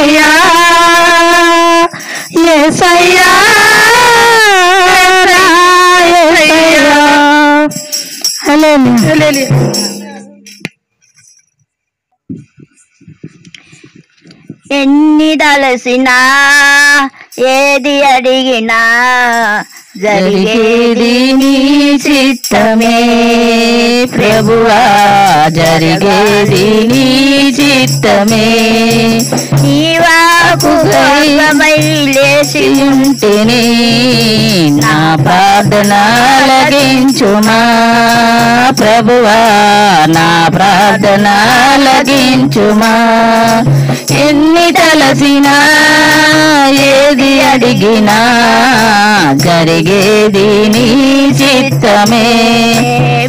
యేసయ్యా యేసయ్యా యేసయ్యా హల్లెలూయా. ఎన్ని తలసినా ఏది అడిగినా జరిగేది నీ చిత్తమే ప్రభువా జరిగేది నీ చిత్తమే నీవాకు లేచి ఉంటేనే నా ప్రార్థన లగించుమా ప్రభువా నా ప్రార్థన లగించుమా ఎన్ని తలసినా ఏది అడిగినా జరిగేది నీ చిత్తమే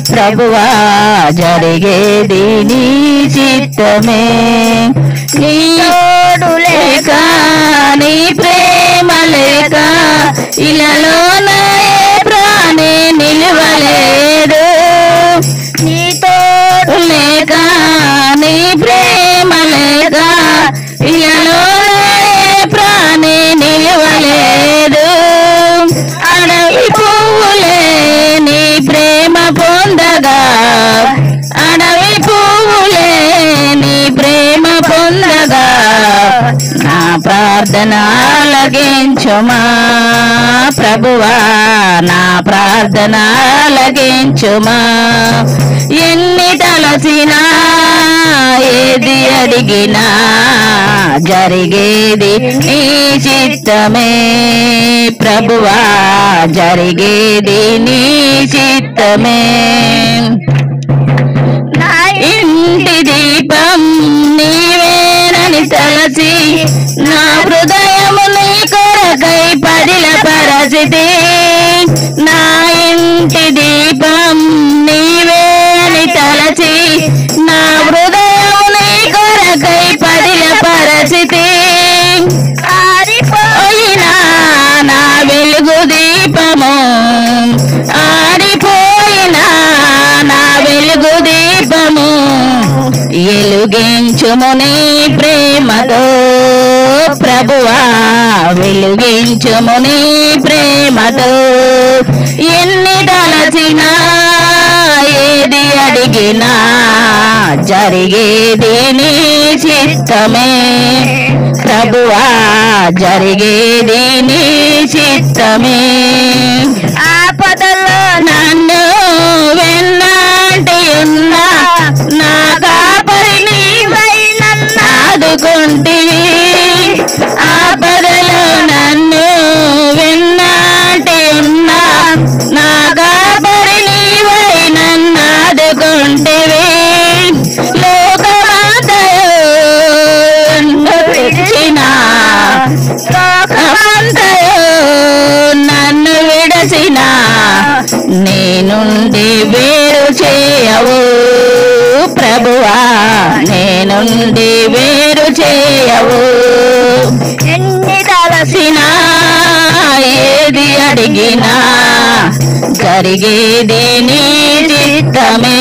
ప్రభువా జరిగేది నీ చిత్తమే నీ తోడు లేక నీ ప్రేమ లేక ఇలాలోన ప్రాణి నిలవలేదు నీ తోడు లేక నీ ప్రేమ లేక ఇలాలోన ప్రాణి నిలవలేదు అడవి పువ్వులే నీ ప్రేమ పొందగా అడవి పువ్వులే నీ ప్రేమ పొందగా నా ప్రార్థన లగించుమా ప్రభువా నా ప్రార్థన లగించుమా ఎన్ని తలసినా ఏది అడిగినా జరిగేది నీ చిత్తమే ప్రభువా జరిగేది నీ చిత్తమే నా ఇంటి దీపం నీవేనని తలచి నా హృదయము నీ కొరకై పడిల పరిస్థితి నా ఇంటి దీపం నీవేని తలచి నా హృదయము నీ కొరకై పడిల పరిస్థితి ఆరిపోయినా నా వెలుగు దీపము ఆరిపోయినా నా వెలుగు దీపము వెలుగించుము నీ ప్రేమతో ప్రభువా వెలుగించుము నీ ప్రేమతో ఎన్ని తలచినా ఏది అడిగినా జరిగేది నీ చిత్తమే ప్రభువా జరిగేది నీ చిత్తమే ఆపదలో నన్ను వెన్నంటి ఉన్నా నా కాపరి నీవై నన్ను ఆదుకుంటివి ఆపదలో నన్ను వెన్నంటి ఉన్నా నా కాపరి నీవై నన్ను ఆదుకుంటివి లోకమంతయు నన్ను విడచిన నీ నుండి వేరు చేయవు ప్రభువా నీ నుండి వేరు చేయవు ఎన్ని తలసినా ఏది అడిగినా జరిగేది నీ చిత్తమే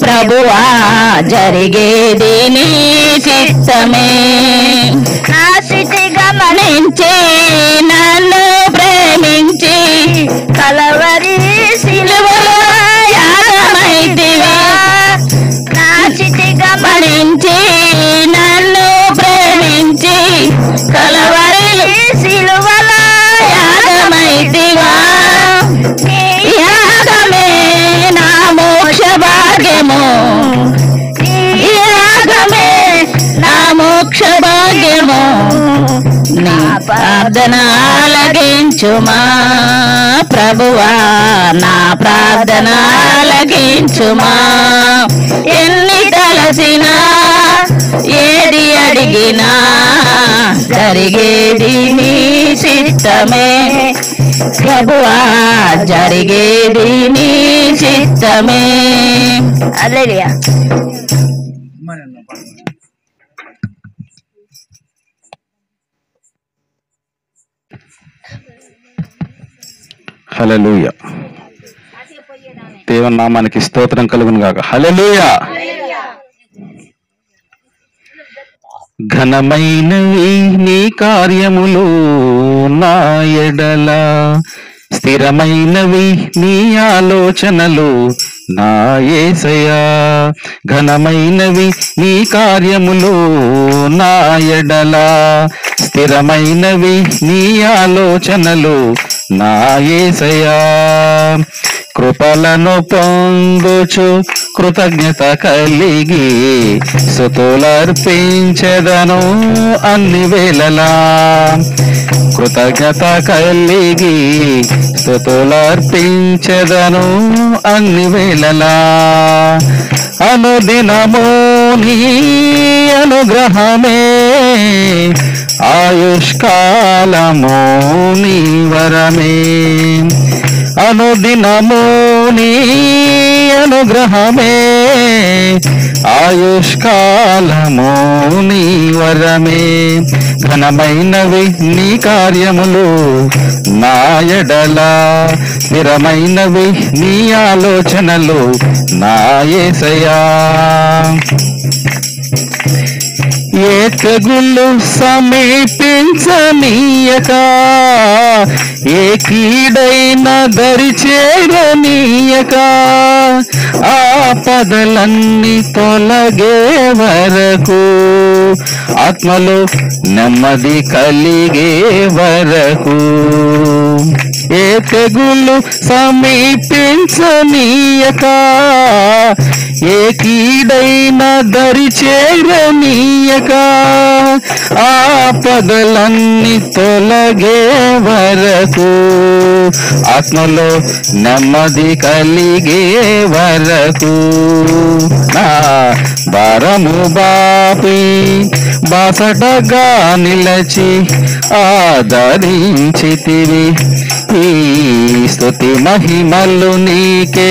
ప్రభువా జరిగేది నీ చిత్తమే నా స్థితి గమనించి నన్ను ప్రేమించి కలవరి సిలువలో యాగమైతివా నా స్థితి గమనించి నన్ను ప్రేమించి కలవరి సిలువలో యాగమైతివా యాగమే నా మోక్ష భాగ్యము యాగమే నా మోక్ష భాగ్యము నా ప్రార్థన ఆలకించుమా ప్రభువా నా ప్రార్థన ఆలకించుమా ఎన్ని తలసినా ఏది అడిగినా జరిగేది నీ చిత్తమే ప్రభువా జరిగేది నీ చిత్తమే హల్లెలూయా. హల్లెలూయా. దేవుని నామానికి స్తోత్రం కలుగును గాక. హల్లెలూయా. ఘనమైనవి నీ కార్యములు నా ఎడల, స్థిరమైనవి నీ ఆలోచనలు నా యేసయ్యా. ఘనమైనవి నీ కార్యములు నా ఎడల, స్థిరమైనవి నీ ఆలోచనలు నా యేసయ్యా. కృపలను పొందుచు కృతజ్ఞత కలిగి స్తుతులర్పించెదను అన్ని వేళలా. కృతజ్ఞత కలిగి స్తుతులర్పించెదను అన్ని వేళలా. అనుదినము నీ అనుగ్రహమే, ఆయుష్కాలము నీ వరమే. అనుదినము నీ అనుగ్రహమే, ఆయుష్కాలము నీ వరమే. ఘనమైనవి నీ కార్యములు నా ఎడల, స్థిరమైనవి నీ ఆలోచనలు నా యేసయ్యా. ఏ తెగులు సమీపించనీయక, ఏ కీడైన దరి చేరనీయక, ఆపదలన్నీ తొలగే వరకు, ఆత్మలో నెమ్మది కలిగే వరకు. ఏ తెగులు సమీపించనీయక, ఏ కీడైన దరి చేరనీయక, ఆపదలన్నీ తొలగే వరకు, ఆత్మలో నెమ్మది కలిగే వరకు. నా భారము బాపి బాసటగా నిలచి ఆదరించితివి. ఈ స్తుతి మహిమలు నీకే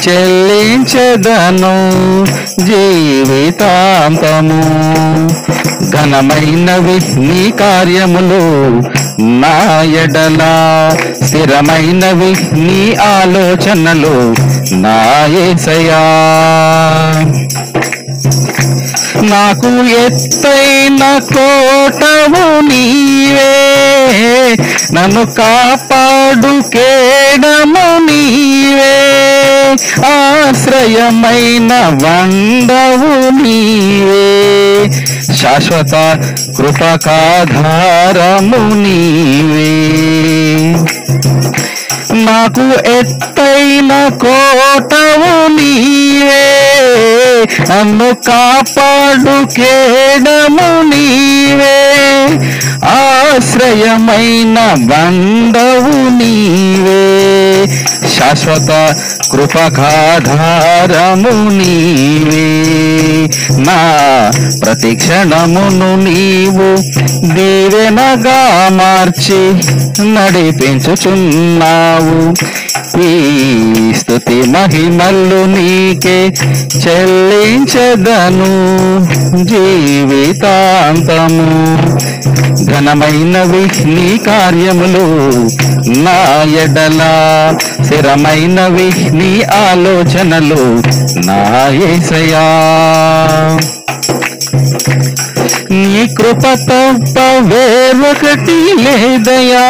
చెల్లించెదను జీవితాంతము. ఘనమైనవి నీ కార్యములు నా ఎడల, స్థిరమైనవి నీ ఆలోచనలు నా యేసయ్యా. నాకు ఎత్తైన కోటవు నీవే, నన్ను కాపాడు కేడము నీవే. ఆశ్రయమైన వండవు నీవే, శాశ్వత కృపకాధారము నీవే. నాకు ఎత్తైన కోటవు నీవే, నన్ను కాపాడు కేడము నీవే. ఆశ్రయమైన బండవు నీవే, శాశ్వత కృపకాధారము నీవే. నా ప్రతి క్షణమును నీవు దీవెనగా మార్చి నడిపించుచున్నావు. ఈ స్తుతి మహిమలు నీకే చెల్లించెదను జీవితాంతము. ఘనమైనవి నీ కార్యములు నా ఎడల, స్థిరమైనవి నీ ఆలోచనలు నా యేసయ్యా. నీ కృప తప్ప వేరొకటి లేదయా,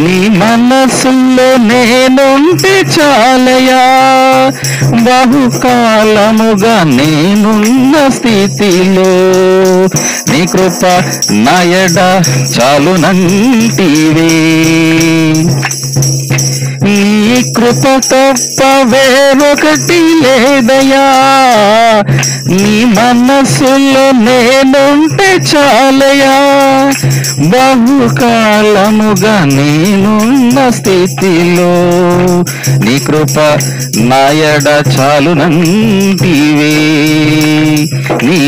నీ మనసులో నేనుంటే చాలయా. బహుకాలముగా నేనున్న స్థితిలో నీ కృప నా ఎడ చాలునంటివే. నీ కృప తప్ప వేరొకటి లేదయా, నీ మనసులో నేనుంటే చాలయా. బహుకాలముగా నేనున్న స్థితిలో నీ కృప నా ఎడ చాలునంటివే. నీ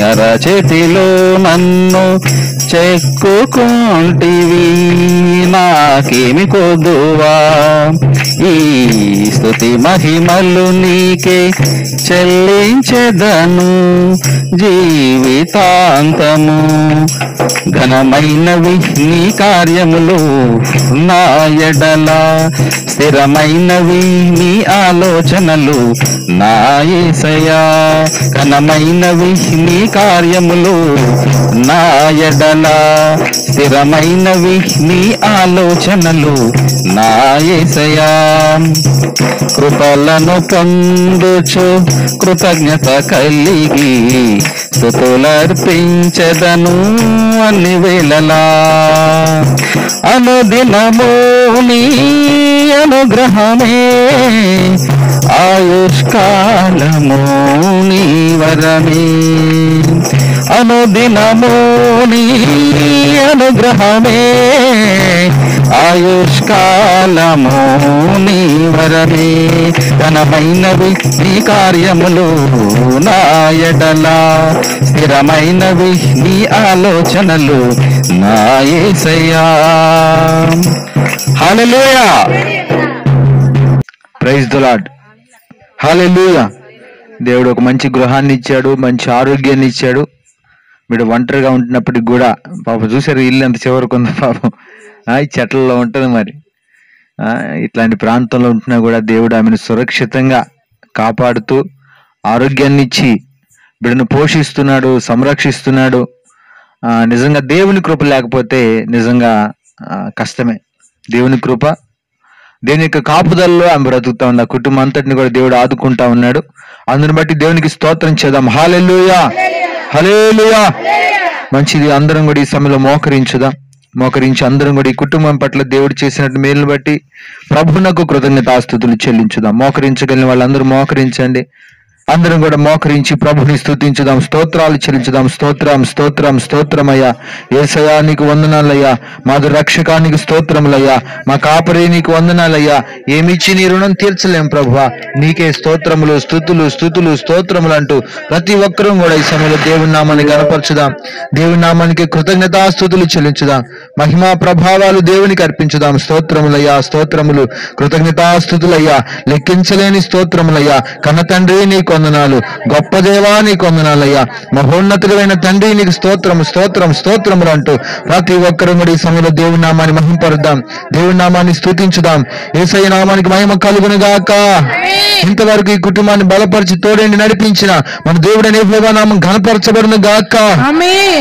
అరచేతిలో నన్ను చెక్కుకుంటివి నాకేమి కొదువా ఈ స్తుతి మహిమలు నీకే చెల్లించెదను జీవితాంతము ఘనమైనవి నీ కార్యములు నా ఎడల స్థిరమైనవి నీ ఆలోచనలు నా యేసయ్యా ఘనమైనవి నీ కార్యములు నా ఎడల స్థిరమైనవి నీ ఆలోచనలు నా యేసయ్యా కృపలను పొందుచు కృతజ్ఞత కలిగి స్తుతులర్పించెదను అన్ని వేళలా అనుదినము నీ అనుగ్రహమే ఆయుష్కాలము నీ వరమే అనుదినము నీ అనుగ్రహమే ఆయుష్కాలము నీ వరమే ఘనమైనవి నీ కార్యములు నా ఎడల స్థిరమైనవి నీ ఆలోచనలు నా యేసయ్యా హల్లెలూయా ప్రైజ్ ది లార్డ్ హల్లెలూయా దేవుడు ఒక మంచి గృహాన్ని ఇచ్చాడు మంచి ఆరోగ్యాన్ని ఇచ్చాడు మీరు ఒంటరిగా ఉంటున్నప్పటికి కూడా పాపం చూసారు ఇల్లు ఎంత చివరికి ఉంది పాపం ఈ చెట్లలో ఉంటుంది మరి ఇట్లాంటి ప్రాంతంలో ఉంటున్నా కూడా దేవుడు ఆమెను సురక్షితంగా కాపాడుతూ ఆరోగ్యాన్ని ఇచ్చి బిడ్డను పోషిస్తున్నాడు సంరక్షిస్తున్నాడు నిజంగా దేవుని కృప లేకపోతే నిజంగా కష్టమే దేవుని కృప దేవుని యొక్క కాపుదలలో ఆమె బ్రతుకుతా ఉంది ఆ కుటుంబం అంతటిని కూడా దేవుడు ఆదుకుంటా ఉన్నాడు అందుని బట్టి దేవునికి స్తోత్రం చేద్దాం హల్లెలూయా హల్లెలూయా మంచిది అందరం కూడా ఈ సమయంలో మోకరించి అందరం కూడా ఈ కుటుంబం పట్ల దేవుడు చేసినట్టు మేలును బట్టి ప్రభువునకు కృతజ్ఞతాస్తుతులు చెల్లించుదాం మోకరించగలిగిన వాళ్ళందరూ మోకరించండి అందరం కూడా మోకరించి ప్రభుని స్తుతించుదాం స్తోత్రాలు చెల్లించుదాం స్తోత్రం స్తోత్రమయ్యా యేసయ్యా నీకు వందనాలయ్యా మాకు రక్షకానికి స్తోత్రములయ్యా మా కాపరి నీకు వందనాలయ్యా ఏమిచ్చి నీ రుణం తీర్చలేం ప్రభువా నీకే స్తోత్రములు స్తుతులు స్తోత్రములు అంటూ ప్రతి ఒక్కరూ కూడా ఈ సమయంలో దేవుని నామాన్ని గణపరచుదాం దేవుని నామానికి కృతజ్ఞతాస్తుతులు చెల్లించుదాం మహిమా ప్రభావాలు దేవునికి అర్పించుదాం స్తోత్రములయ్యా స్తోత్రములు కృతజ్ఞతాస్తుతులయ్యా లెక్కించలేని స్తోత్రములయ్యా కన్న తండ్రి నీకు వందనాలు గొప్ప దేవా నీకు వందనాలయ్యా మహోన్నతుడైన తండ్రి నీకు స్తోత్రములు అంటూ ప్రతి ఒక్కరూ కూడా ఈ సమయంలో దేవుని నామాన్ని మహింపరుద్దాం దేవుని నామాన్ని స్తుతించుదాం యేసయ్య నామానికి మహిమ కలుగును గాక ఇంతవరకు ఈ కుటుంబాన్ని బలపరిచి తోడేండి నడిపించిన మన దేవుడైన యెహోవా నామం ఘనపరచబడును గాక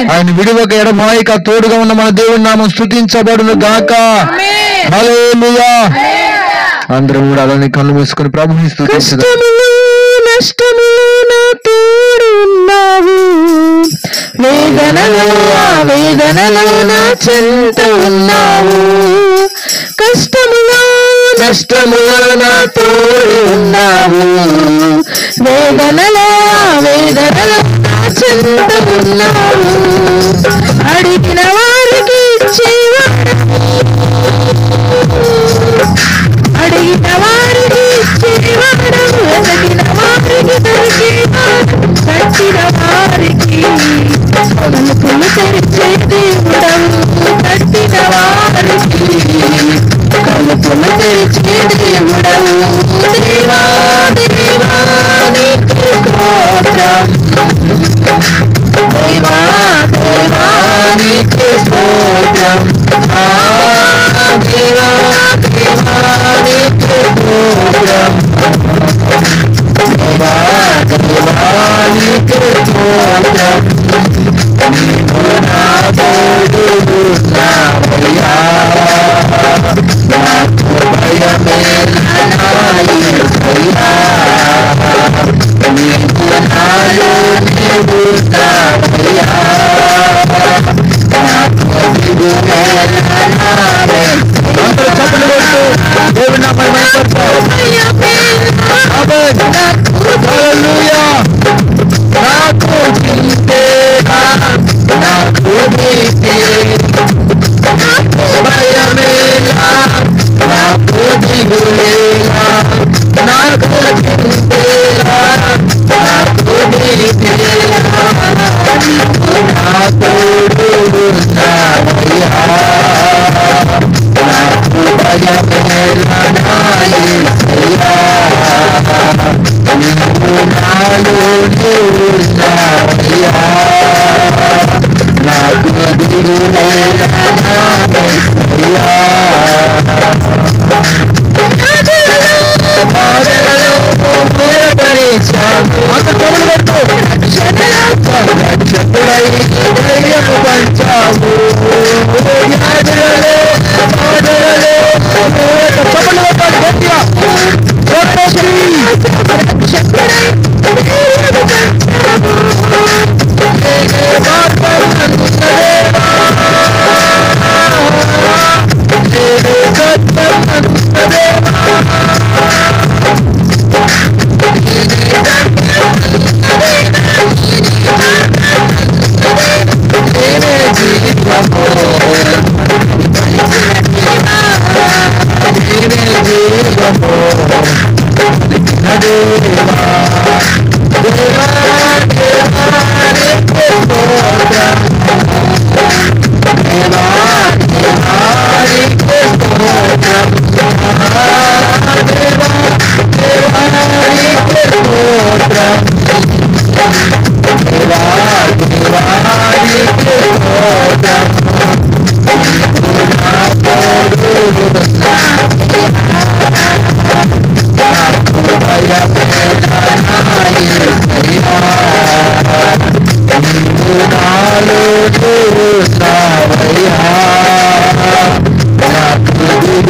ఆయన విడువక ఎడబాయక తోడుగా ఉన్న మన దేవుని నామం స్తుతించబడును గాక హల్లెలూయా అందరం కూడా అలానే కళ్ళు మూసుకొని ప్రభుని స్తుతించుదాం నష్టము నా తోడున్నావు వేదనలో నా చెంత ఉన్నావు కష్టములో నష్టములో నా తోడు ఉన్నావు వేదనలో నా చెంత ఉన్నావు అడిగిన వారికి ఇచ్చేవాడు అడిగిన వారికి ఇచ్చేవాడు వెతకిన వారికి దొరికేవాడు కట్టిన వారికి తలుపులు తెరిచే దేవుడవు కట్టిన వారికి తలుపులు తెరిచే దేవుడవు దేవా దేవా నీకు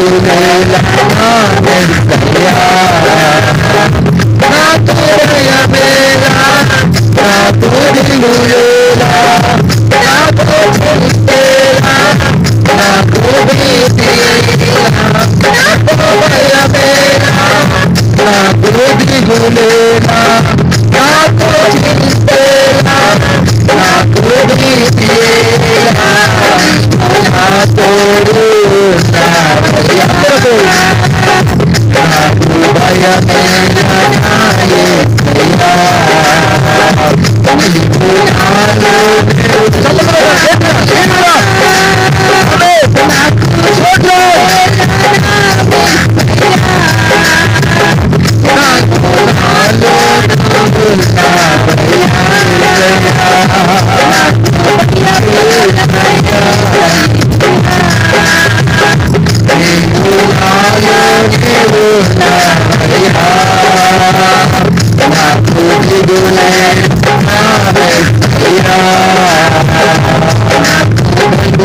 దిగులేలా నా యేసయ్యా నాకు భయమేలా నాకు దిగులేలా నాకు చింతేలా నాకు భీతియేలా నాకు భయమేలా నాకు దిగులేలా నాకు చింతేలా నాకు భీతియేలా నా తోడు నాకు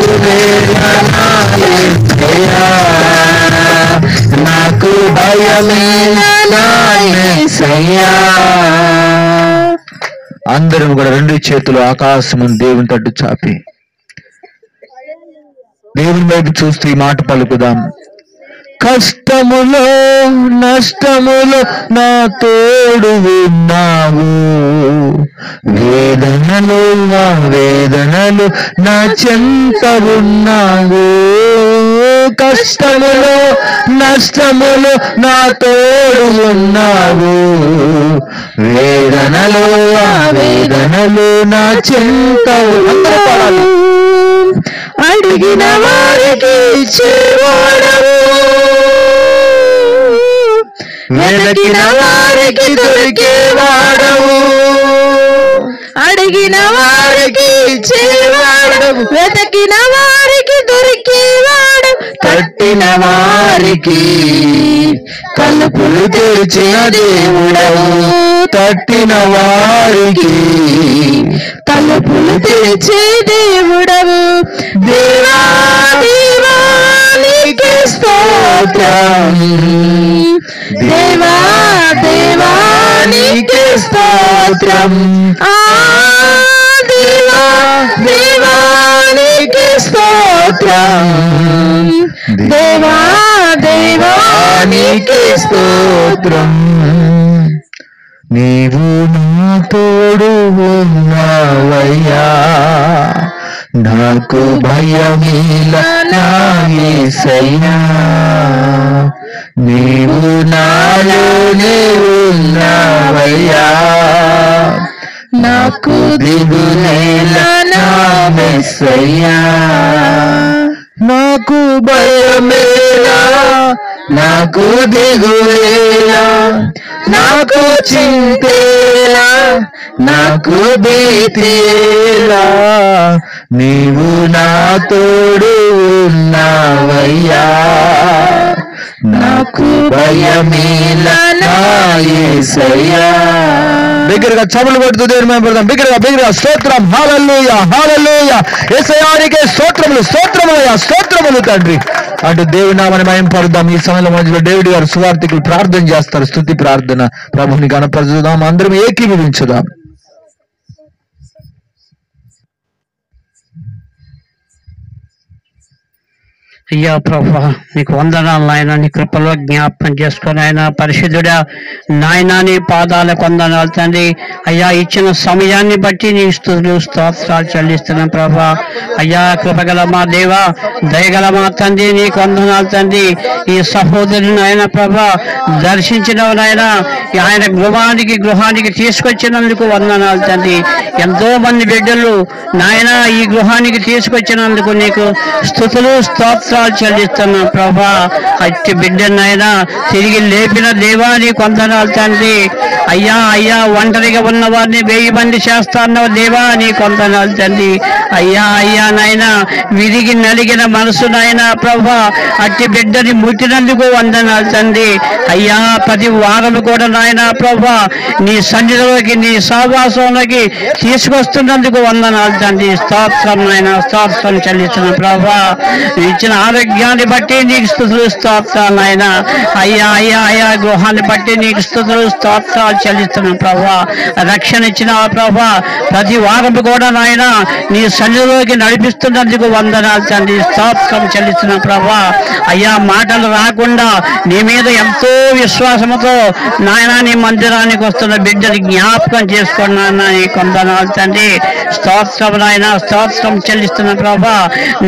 భయమేలా నా యేసయ్యా నాకు భయమేలా నా యేసయ్యా. అందరం కూడా రెండు చేతులు ఆకాశం దేవుని తట్టు చాపి దేవుని వైపు చూస్తూ ఈ మాట పలుకుదాం. కష్టములో నష్టములో నా తోడు ఉన్నావు, వేదనలు నా వేదనలు నా చెంత ఉన్నావు. కష్టములో నష్టములో నా తోడు ఉన్నావు, వేదనలు నా వేదనలు నా చెంత ఉన్నావు. అడిగిన వారికి ఇచ్చేవాడవు, వెతికిన వారికి దొరికేవాడవు. అడిగిన వారికి ఇచ్చేవాడవు, వెతికిన వారికి దొరికేవాడు. కట్టిన వారికి తలుపులు తెరిచిన దేవుడవు, తట్టిన వారికి తలుపులు తెరిచే దేవుడవు. దేవా దేవా నీకే స్తోత్రం, దేవా దేవా నీకే స్తోత్రం. దేవా దేవా నీకే స్తోత్రం, దేవా దేవా నీకే స్తోత్రం. నీవు నా తోడు ఉన్నావయ్యా, నాకు భయమేలా నా యేసయ్యా. నీవు నాలోనే ఉన్నావయ్యా, నాకు దిగులేలా నా యేసయ్యా. నాకు భయమేలా నాకు దిగులేలా నాకు చింతేలా నాకు భీతియేలా. నీవు నా తోడు ఉన్నావయ్యా, నాకు భయమేలా నా యేసయ్యా. బిగ్గరగా చములు కొడుతూ దేవుని మహిమపడదాం. బిగ్గరగా స్తోత్రం. హల్లెలూయా హల్లెలూయా. యేసయ్యానికే స్తోత్రములు స్తోత్రములయ్యా స్తోత్రములు తండ్రి అంటూ దేవుని నామమున మహిమపడదాం. ఈ సమయంలో మధ్యలో డేవిడ్ గారు సువార్థికులు ప్రార్థన చేస్తారు. స్తుతి ప్రార్థన. ప్రభుని గణపరచుదాం, అందరం ఏకీభవించుదాం. అయ్యా ప్రభా నీకు వందనాలు నాయన, నీ కృపలో జ్ఞాపకం చేసుకుని ఆయన పరిశుద్ధుడా నాయన నీ పాదాలకు వందనాలు తండ్రి. అయ్యా ఇచ్చిన సమయాన్ని బట్టి నీ స్తుతులు స్తోత్రాలు చెల్లిస్తున్నాం ప్రభా. అయ్యా కృపగల మా దేవా దయగల మా తండ్రి నీకు వందనాలు తండ్రి. ఈ సహోదరుని ఆయన ప్రభా దర్శించిన నాయన ఆయన గృహానికి తీసుకొచ్చినందుకు వందనాలు తండ్రి. ఎంతో మంది బిడ్డలు నాయన ఈ గృహానికి తీసుకొచ్చినందుకు నీకు స్తుతులు స్తోత్రాలు చెల్లిస్తున్నాం ప్రభా. అట్టి బిడ్డనైనా తిరిగి లేపిన దేవాని కొందనాలు తండ్రి. అయ్యా ఒంటరిగా ఉన్న వారిని 1000 మంది చేస్తాన్నావు దేవా నీ కొందనాలు తండ్రి. అయ్యా నాయనా విరిగి నలిగిన మనసు నాయన ప్రభా అట్టి బిడ్డని ముట్టినందుకు వందనాలు తండ్రి. అయ్యా ప్రతి వారం కూడా నాయన ప్రభా నీ సన్నిధిలోకి నీ సహవాసంలోకి తీసుకొస్తున్నందుకు వందనాలు తండ్రి. స్తోత్రం నాయన స్తోత్రం చెల్లిస్తున్న ప్రభా. ఇచ్చిన ఆరోగ్యాన్ని బట్టి నీకు స్తుతులు స్తోత్రాలు నాయన. అయ్యా గృహాన్ని బట్టి నీకు స్తుతులు స్తోత్రాలు చెల్లిస్తున్నాం ప్రభా. రక్షణ ఇచ్చిన ప్రభా, ప్రతి వారం కూడా నాయన నీ సన్నిధిలోకి నడిపిస్తున్నందుకు వందనాలు తండ్రి, స్తోత్రం చెల్లిస్తున్నాం ప్రభా. అయ్యా మాటలు రాకుండా నీ మీద ఎంతో విశ్వాసంతో నాయన నీ మందిరానికి వస్తున్న బిడ్డని జ్ఞాపకం చేసుకున్నాను, నీకు వందనాలు తండ్రి, స్తోత్రం నాయన, స్తోత్రం చెల్లిస్తున్న ప్రభా.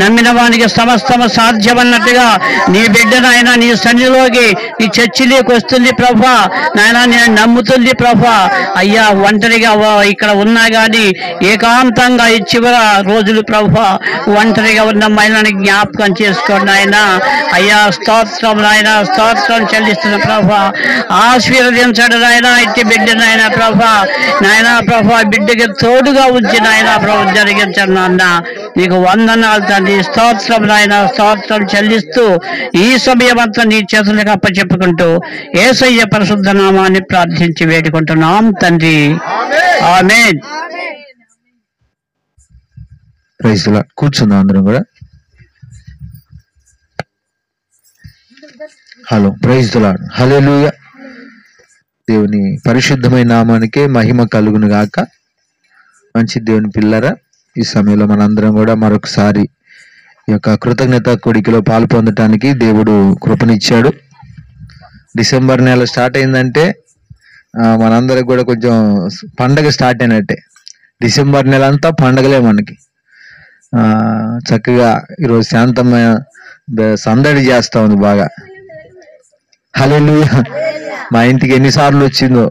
నమ్మిన వానికి సమస్తము సాధ్యమన్నట్టుగా నీ బిడ్డ నాయన నీ సన్నిధిలోకి నీ చర్చిలోకి వస్తుంది ప్రభా. నాయన నేను నమ్ముతుంది ప్రభా. అయ్యా ఒంటరిగా ఇక్కడ ఉన్నా గాని ఏకాంతంగా ఈ చివర రోజులు ప్రభా ఒంటరిగా ఉన్న మహిళని జ్ఞాపకం చేసుకోండి ఆయన. అయ్యా స్తోత్రం నాయన, స్తోత్రం చెల్లిస్తున్న ప్రభా. ఆశీర్వదించడు నాయన ఇట్టి బిడ్డనైనా ప్రభా. నాయన ప్రభా బిడ్డకి తోడుగా ఉంచి నాయన ప్రభు జరిగించండి నాన్న, నీకు వందనాలు తండ్రి, స్తోత్రం నాయన, స్తోత్రం చెల్లిస్తూ ఈ సమయం అంతా నీ చేతులకు అప్పచెప్పుకుంటూ యేసయ్య పరిశుద్ధ నామాన్ని ప్రార్థించి వేడుకుంటున్నాం తండ్రి, ఆమేన్. Praise the lord. కూర్చుందాం అందరం కూడా. హలో, ప్రైజ్ ది లార్డ్, హల్లెలూయా. దేవుని పరిశుద్ధమైన నామానికే మహిమ కలుగును గాక. మంచి దేవుని పిల్లరా, ఈ సమయంలో మనందరం కూడా మరొకసారి ఈ యొక్క కృతజ్ఞత కొడికలో పాలు పొందటానికి దేవుడు కృపనిచ్చాడు. డిసెంబర్ నెల స్టార్ట్ అయిందంటే మనందరికి కూడా కొంచెం పండగ స్టార్ట్ అయినట్టే. డిసెంబర్ నెల అంతా పండగలే మనకి. చక్కగా ఈరోజు శాంతమైన సందడి చేస్తా ఉంది బాగా. హల్లెలూయా. మా ఇంటికి ఎన్నిసార్లు వచ్చిందో,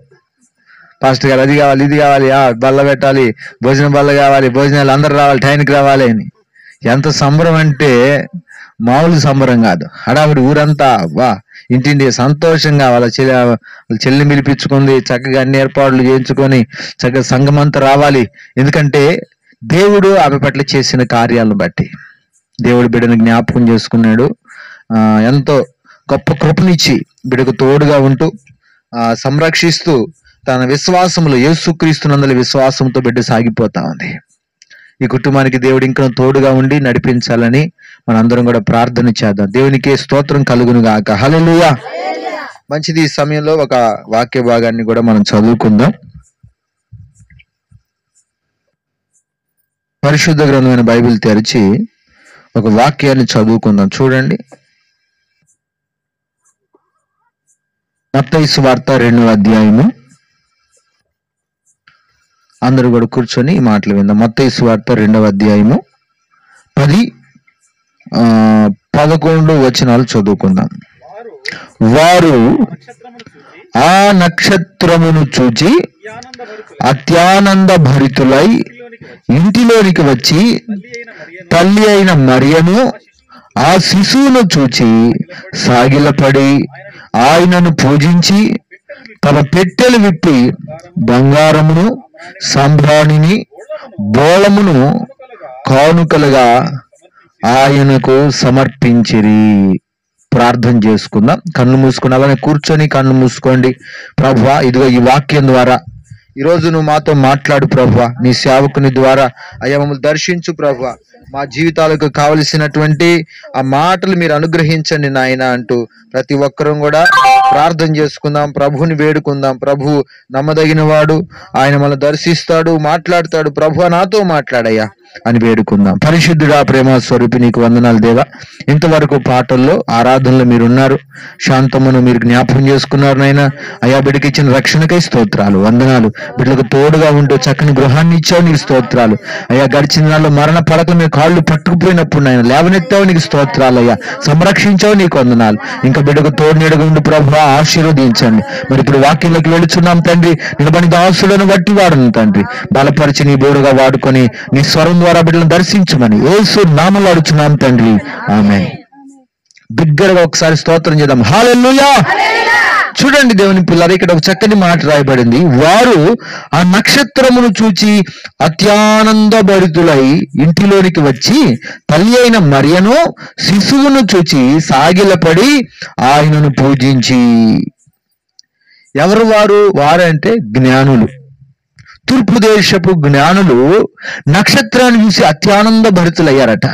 పాస్టర్ గారు అది కావాలి ఇది కావాలి, బల్ల పెట్టాలి, భోజనం బల్ల కావాలి, భోజనాలు అందరు రావాలి, టైంకి రావాలి అని. ఎంత సంబరం అంటే మామూలు సంబరం కాదు. హడావుడి ఊరంతా ఇంటింటి సంతోషంగా వాళ్ళ చెల్లిని పిలిపించుకుంది, చక్కగా అన్ని ఏర్పాట్లు చేయించుకొని చక్కగా సంఘం అంతా రావాలి. ఎందుకంటే దేవుడు ఆమె పట్ల చేసిన కార్యాలను బట్టి దేవుడు బిడ్డను జ్ఞాపకం చేసుకున్నాడు. ఎంతో గొప్ప కృపనిచ్చి బిడ్డకు తోడుగా ఉంటూ సంరక్షిస్తూ తన విశ్వాసములో యేసుక్రీస్తునందలి విశ్వాసంతో బిడ్డ సాగిపోతా ఉంది. ఈ కుటుంబానికి దేవుడు ఇంకా తోడుగా ఉండి నడిపించాలని మనందరం కూడా ప్రార్థన చేద్దాం. దేవునికి స్తోత్రం కలుగును గాక. హల్లెలూయా. మంచిది. ఈ సమయంలో ఒక వాక్య భాగాన్ని కూడా మనం చదువుకుందాం. పరిశుద్ధ గ్రంథమైన బైబిల్ తెరిచి ఒక వాక్యాన్ని చదువుకుందాం. చూడండి, మత్తయి సువార్త 2వ అధ్యాయము. అందరూ కూడా కూర్చొని ఈ మాటలు విందాం. మత్తయి సువార్త 2వ అధ్యాయము 10-11 వచనాలు చదువుకుందాం. వారు ఆ నక్షత్రమును చూచి అత్యానంద భరితులై ఇంటిలోనికి వచ్చి తల్లి అయిన మరియను ఆ శిశువును చూచి సాగిలపడి ఆయనను పూజించి తమ పెట్టెలు విప్పి బంగారమును సాంబ్రాణిని బోళమును కానుకలుగా ఆయనకు సమర్పించిరి. ప్రార్థన చేసుకుందాం. కన్ను మూసుకుని అలానే కూర్చొని కన్ను మూసుకోండి. ప్రభువా, ఇదిగో ఈ వాక్యం ద్వారా ఈరోజు నువ్వు మాతో మాట్లాడు ప్రభువా. నీ సేవకుని ద్వారా అయ్యా మమ్మల్ని దర్శించు ప్రభువా. మా జీవితాలకు కావలసినటువంటి ఆ మాటలు మీరు అనుగ్రహించండి నాయన అంటూ ప్రతి ఒక్కరూ కూడా ప్రార్థన చేసుకుందాం. ప్రభుని వేడుకుందాం. ప్రభు నమ్మదగిన వాడు, ఆయన మనల్ని దర్శిస్తాడు, మాట్లాడతాడు. ప్రభువా నాతో మాట్లాడయ్యా అని వేడుకుందాం. పరిశుద్ధుడా, ప్రేమ స్వరూపి, నీకు వందనాలు దేవా. ఇంతవరకు పాటల్లో ఆరాధనలో మీరున్నారు, శాంతమును మీరు జ్ఞాపకం చేసుకున్నారు నాయన. అయ్యా బిడ్డకి ఇచ్చిన రక్షణకై స్తోత్రాలు, వందనాలు. బిడ్డలకు తోడుగా ఉంటూ చక్కని గృహాన్ని ఇచ్చావు, నీకు స్తోత్రాలు అయ్యా. గడిచిన నాళ్ళు మరణ పడకలు మీ కాళ్ళు పట్టుకుపోయినప్పుడు నాయన లేవనెత్తావు, నీకు స్తోత్రాలు అయ్యా. సంరక్షించావు, నీకు వందనాలు. ఇంకా బిడ్డకు తోడు నీడగా ఉండి ప్రభు ఆశీర్వదించండి. మరి ఇప్పుడు వాక్యంలోకి వెళుచున్నాం తండ్రి. నిలబడి దాసులను బట్టి వాడును తండ్రి. బలపరిచి నీ బోరుగా వాడుకొని నీ స్వరం ద్వారా బిడ్డలను దర్శించమని యేసు నామములో అడుగుచున్నాం తండ్రి, ఆమేన్. బిగ్గరగా ఒకసారి స్తోత్రం చేద్దాం. హల్లెలూయా. చూడండి దేవుని పిల్లలు, ఇక్కడ ఒక చక్కని మాట రాయబడింది. వారు ఆ నక్షత్రమును చూచి అత్యానంద భరితులై ఇంటిలోనికి వచ్చి తల్లి అయిన మరియను శిశువును చూచి సాగిలపడి ఆయనను పూజించి. ఎవరు వారు? వారంటే జ్ఞానులు. తూర్పు దేశపు జ్ఞానులు నక్షత్రాన్ని చూసి అత్యానంద భరితులయ్యారట.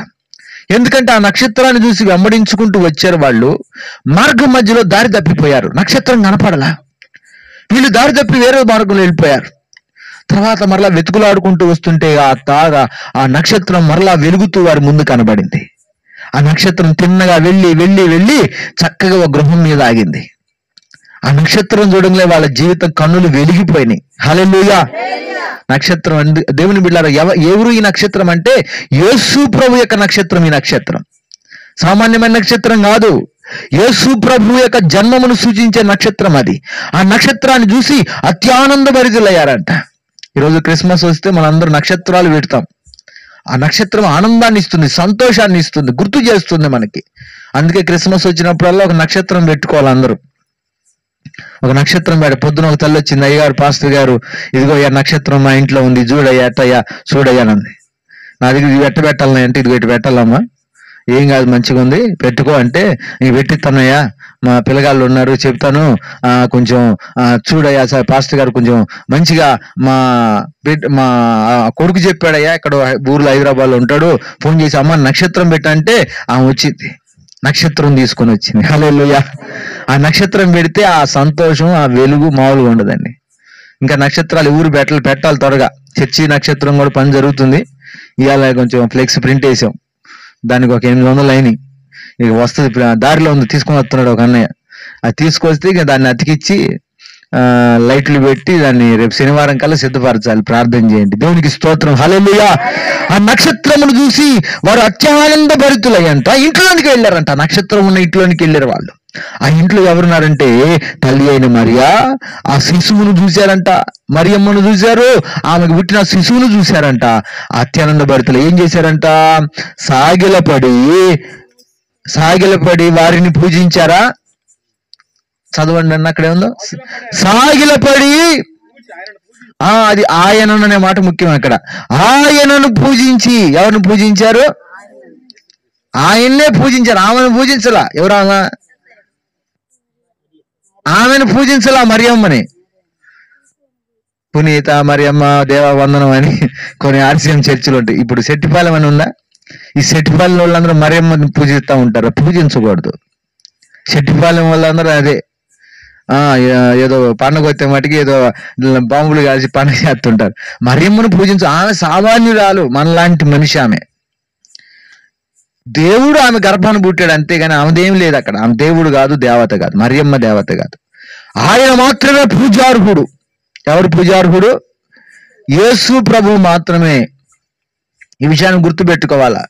ఎందుకంటే ఆ నక్షత్రాన్ని చూసి వెంబడించుకుంటూ వచ్చారు వాళ్ళు. మార్గం మధ్యలో దారి తప్పిపోయారు, నక్షత్రం కనపడలా. వీళ్ళు దారి తప్పి వేరే మార్గంలో వెళ్ళిపోయారు. తర్వాత మరలా వెతుకులాడుకుంటూ వస్తుంటే ఆ నక్షత్రం మరలా వెలుగుతూ వారి ముందు కనబడింది. ఆ నక్షత్రం తిన్నగా వెళ్ళి వెళ్ళి వెళ్ళి చక్కగా ఒక గృహం మీద ఆగింది. ఆ నక్షత్రం చూడంలో వాళ్ళ జీవితం కన్నులు వెలిగిపోయినాయి. హల్లెలూయా. నక్షత్రం దేవుని బిడ్డలారా, ఎవరు ఈ నక్షత్రం అంటే యేసు ప్రభు యొక్క నక్షత్రం. ఈ నక్షత్రం సామాన్యమైన నక్షత్రం కాదు, యేసు ప్రభు యొక్క జన్మమును సూచించే నక్షత్రం అది. ఆ నక్షత్రాన్ని చూసి అత్యానందభరితులయ్యారంట. ఈరోజు క్రిస్మస్ వస్తే మనందరూ నక్షత్రాలు పెడతాం. ఆ నక్షత్రం ఆనందాన్ని ఇస్తుంది, సంతోషాన్ని ఇస్తుంది, గుర్తు చేస్తుంది మనకి. అందుకే క్రిస్మస్ వచ్చినప్పుడల్లా ఒక నక్షత్రం పెట్టుకోవాలి అందరూ. ఒక నక్షత్రం పెడ. పొద్దున ఒక తల్లి వచ్చింది, అయ్యగారు పాస్టర్ గారు ఇదిగో అయ్యా నక్షత్రం మా ఇంట్లో ఉంది, చూడయ్యా ఎట్టయ్యా చూడయ్యానంది. నా దగ్గర ఇది ఎట్ట పెట్టాలని అంటే ఇదిగో ఇటు పెట్టాలమ్మా, ఏం కాదు మంచిగా ఉంది పెట్టుకో అంటే, నీకు పెట్టిస్తానయ్యా మా పిల్లగాళ్ళు ఉన్నారు చెప్తాను, కొంచెం చూడయ్యా సార్ పాస్టర్ గారు కొంచెం మంచిగా మా కొడుకు చెప్పాడయ్యా, ఇక్కడ ఊర్లో హైదరాబాద్లో ఉంటాడు, ఫోన్ చేసి అమ్మ నక్షత్రం పెట్టంటే ఆమె వచ్చింది, నక్షత్రం తీసుకొని వచ్చింది. హల్లెలూయా. ఆ నక్షత్రం పెడితే ఆ సంతోషం, ఆ వెలుగు మామూలుగా ఉండదండి. ఇంకా నక్షత్రాలు ఊరు పెట్టాలి త్వరగా. చర్చి నక్షత్రం కూడా పని జరుగుతుంది. ఇవాళ కొంచెం ఫ్లెక్స్ ప్రింట్ వేసాం, దానికి ఒక 800 అయినాయి. ఇక వస్తుంది, దారిలో ఉంది, తీసుకొని వస్తున్నాడు ఒక అన్నయ్య. అది తీసుకొస్తే ఇక దాన్ని అతికిచ్చి లైట్లు పెట్టి దాన్ని రేపు శనివారం కల్లా సిద్ధపరచాలి. ప్రార్థన చేయండి. దేవునికి స్తోత్రం. హల్లెలూయా. ఆ నక్షత్రమును చూసి వారు అత్యానంద భరితులయ్యంట ఇంట్లోనికి వెళ్ళారంట. నక్షత్రం ఉన్న ఇంట్లోనికి వెళ్ళారు వాళ్ళు. ఆ ఇంట్లో ఎవరున్నారంటే తల్లి అయిన మరియా ఆ శిశువును చూశారంట, మరియమ్మను చూశారు, ఆమెకు పుట్టిన శిశువును చూశారంట. అత్యానంద భరితులు ఏం చేశారంట? సాగిలపడి వారిని పూజించారా? చదవండి అన్న, అక్కడే ఉందో. సాగిలపడి, అది ఆయనను అనే మాట ముఖ్యం అక్కడ. ఆయనను పూజించి, ఎవరిని పూజించారు? ఆయన్నే పూజించారు. ఆమెను పూజించలా. ఎవరు ఆమెను పూజించలా, మరియమ్మని. పునీత మరియమ్మ దేవా వందనం అని కొన్ని RCM చర్చిలు ఉంటాయి. ఇప్పుడు సెట్టిపాలెం అని ఉందా? ఈ సెట్టిపాలెం వాళ్ళందరూ మరియమ్మని పూజిస్తూ ఉంటారు. పూజించకూడదు. సెట్టిపాలెం వాళ్ళందరూ అదే ఏదో పండుగ వచ్చే మటుకి ఏదో బాంబులు కాల్చి పండుగ చేస్తుంటారు. మరియమ్మను పూజించు. ఆమె సామాన్యురాలు, మనలాంటి మనిషి. ఆమె దేవుడు ఆమె గర్భాన్ని పుట్టాడు అంతేగాని ఆమెదేం లేదు అక్కడ. ఆమె దేవుడు కాదు, దేవత కాదు. మరియమ్మ దేవత కాదు. ఆయన మాత్రమే పూజార్హుడు. ఎవరు పూజార్హుడు? యేసు ప్రభు మాత్రమే. ఈ విషయాన్ని గుర్తుపెట్టుకోవాలా.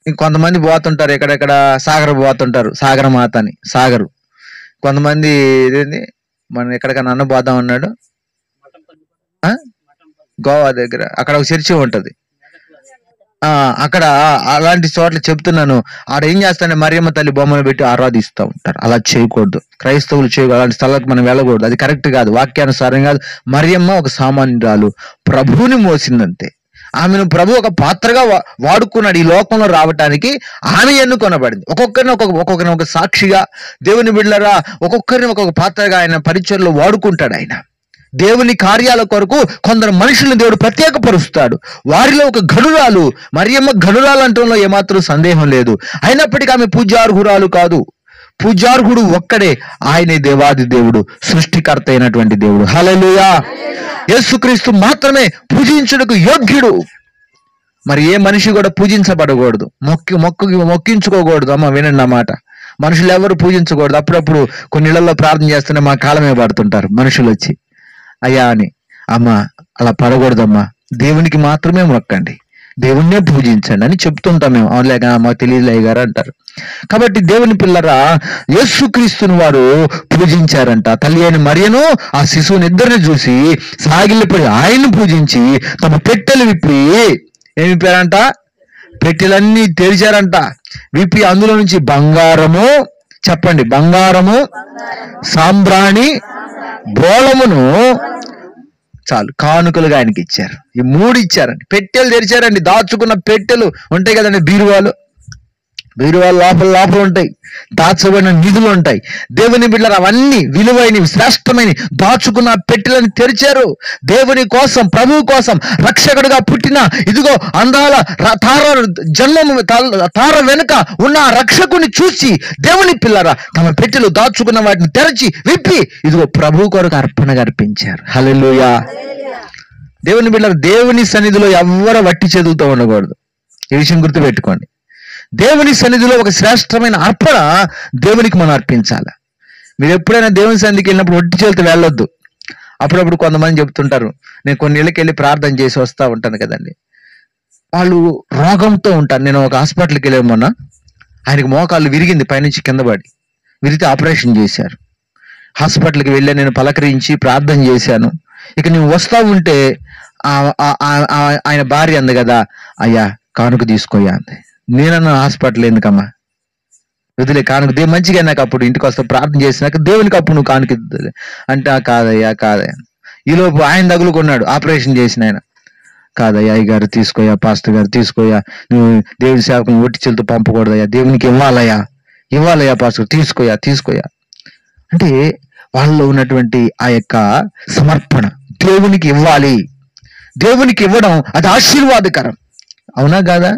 ఇంకొంతమంది పోతుంటారు, ఎక్కడెక్కడ సాగర్ పోతుంటారు, సాగర మాత అని. సాగరు కొంతమంది ఇదేంది, మనం ఎక్కడికన్నా అన్న పోదాం అన్నాడు, గోవా దగ్గర అక్కడ ఒక చర్చి ఉంటది. అక్కడ అలాంటి చోట్ల చెప్తున్నాను, ఆడ ఏం చేస్తానే మరియమ్మ తల్లి బొమ్మను పెట్టి ఆరాధిస్తూ ఉంటారు. అలా చేయకూడదు. క్రైస్తవులు చేయకూడదు. అలాంటి స్థలాలకు మనం వెళ్ళకూడదు. అది కరెక్ట్ కాదు, వాక్యానుసారం కాదు. మరియమ్మ ఒక సామాన్యురాలు, ప్రభువుని మోసిందంతే. ఆమెను ప్రభు ఒక పాత్రగా వాడుకున్నాడు ఈ లోకంలో రావటానికి. ఆమె ఎన్నుకొనబడింది. ఒక్కొక్కరిని ఒక సాక్షిగా, దేవుని బిడ్డలారా, ఒక్కొక్కరిని ఒక్కొక్క పాత్రగా ఆయన పరిచయంలో వాడుకుంటాడు. ఆయన దేవుని కార్యాల కొరకు కొందరు మనుషులను దేవుడు ప్రత్యేకపరుస్తాడు. వారిలో ఒక గనురాలు మరియమ్మ. గనురాలు అంటంలో ఏమాత్రం సందేహం లేదు. అయినప్పటికీ ఆమె పూజార్హురాలు కాదు. పూజార్హుడు ఒక్కడే, ఆయనే దేవాది దేవుడు, సృష్టికర్త అయినటువంటి దేవుడు. హల్లెలూయా. యేసుక్రీస్తు మాత్రమే పూజించుటకు యోగ్యుడు. మరి ఏ మనిషి కూడా పూజించబడకూడదు, మొక్కించుకోకూడదు. అమ్మ వినండి నా మాట. మనుషులు ఎవరు పూజించకూడదు. అప్పుడప్పుడు కొన్ని ఇళ్లలో ప్రార్థన చేస్తూనే మా కాలమే పడుతుంటారు మనుషులు వచ్చి అయ్యా అని. అమ్మ అలా పడకూడదమ్మా. దేవునికి మాత్రమే మొక్కండి, దేవుణ్ణే పూజించండి అని చెప్తుంటాం మేము. అవునులేక మాకు తెలియదులే గారు అంటారు. కాబట్టి దేవుని పిల్లరా, యేసుక్రీస్తుని వారు పూజించారంట. తల్లి అయిన మరియను ఆ శిశువుని ఇద్దరిని చూసి సాగిలిపడి ఆయన్ని పూజించి తమ పెట్టెలు విప్పి ఏమి విప్పారంట? పెట్టెలన్నీ తెరిచారంట. విప్పి అందులో నుంచి బంగారము, చెప్పండి, బంగారము, సాంబ్రాణి, బోళమును, చాలు, కానుకలుగా ఆయనకి ఇచ్చారు. ఈ 3 ఇచ్చారండి. పెట్టెలు తెరిచారండి. దాచుకున్న పెట్టెలు ఉంటాయి కదండి, బీరువాలు. బీరువా లోపల లోపల ఉంటాయి, దాచబడిన నిధులు ఉంటాయి. దేవుని బిడ్డలు అవన్నీ విలువైనవి, శ్రేష్టమైన దాచుకున్న పెట్టెలను తెరిచారు. దేవుని కోసం, ప్రభువు కోసం రక్షకుడిగా పుట్టిన ఇదిగో అందాల తార జన్మము తార వెనుక ఉన్న ఆ రక్షకుని చూసి దేవుని పిల్లరా తమ పెట్టెలు దాచుకున్న వాటిని తెరచి విప్పి ఇదిగో ప్రభువు కొరకు అర్పణగా అర్పించారు. హల్లెలూయా. దేవుని బిడ్డలు, దేవుని సన్నిధిలో ఎవ్వరు వట్టి చేతులతో ఉండకూడదు. ఈ విషయం గుర్తుపెట్టుకోండి. దేవుని సన్నిధిలో ఒక శ్రేష్టమైన అర్పణ దేవునికి మనం అర్పించాలి. మీరు ఎప్పుడైనా దేవుని సన్నిధికి వెళ్ళినప్పుడు ఒట్టి చేతులతో వెళ్ళొద్దు. అప్పుడప్పుడు కొంతమంది చెప్తుంటారు, నేను కొన్ని ఇళ్ళకి వెళ్ళి ప్రార్థన చేసి వస్తూ ఉంటాను కదండి, వాళ్ళు రోగంతో ఉంటారు. నేను ఒక హాస్పిటల్కి వెళ్ళాను మొన్న, ఆయనకి మోకాళ్ళు విరిగింది, పైనుంచి కింద పడి విరిగితే ఆపరేషన్ చేశారు. హాస్పిటల్కి వెళ్ళి నేను పలకరించి ప్రార్థన చేశాను. ఇక నువ్వు వస్తా ఉంటే ఆయన భార్య అంది కదా, అయ్యా కానుక తీసుకోయా అంది. నేనన్నా హాస్పిటల్ ఎందుకమ్మా, వదిలే కానుక మంచిగా నాకు అప్పుడు ఇంటికి వస్తా ప్రార్థన చేసినాక దేవునికి అప్పుడు నువ్వు కానుక అంటే కాదయ్యా కాదయ్యా. ఈలోపు ఆయన తగులుకున్నాడు, ఆపరేషన్ చేసిన ఆయన. కాదయ్యా అయ్య గారు తీసుకోయా, పాస్టర్ గారు తీసుకోయా, నువ్వు దేవుని సేవకుని ఒట్టి చేతులతో పంపకూడదయ్యా, దేవునికి ఇవ్వాలయ్యా పాస్టర్ తీసుకోయా. అంటే వాళ్ళలో ఉన్నటువంటి ఆ యొక్క సమర్పణ దేవునికి ఇవ్వాలి. దేవునికి ఇవ్వడం అది ఆశీర్వాదకరం, అవునా కాదా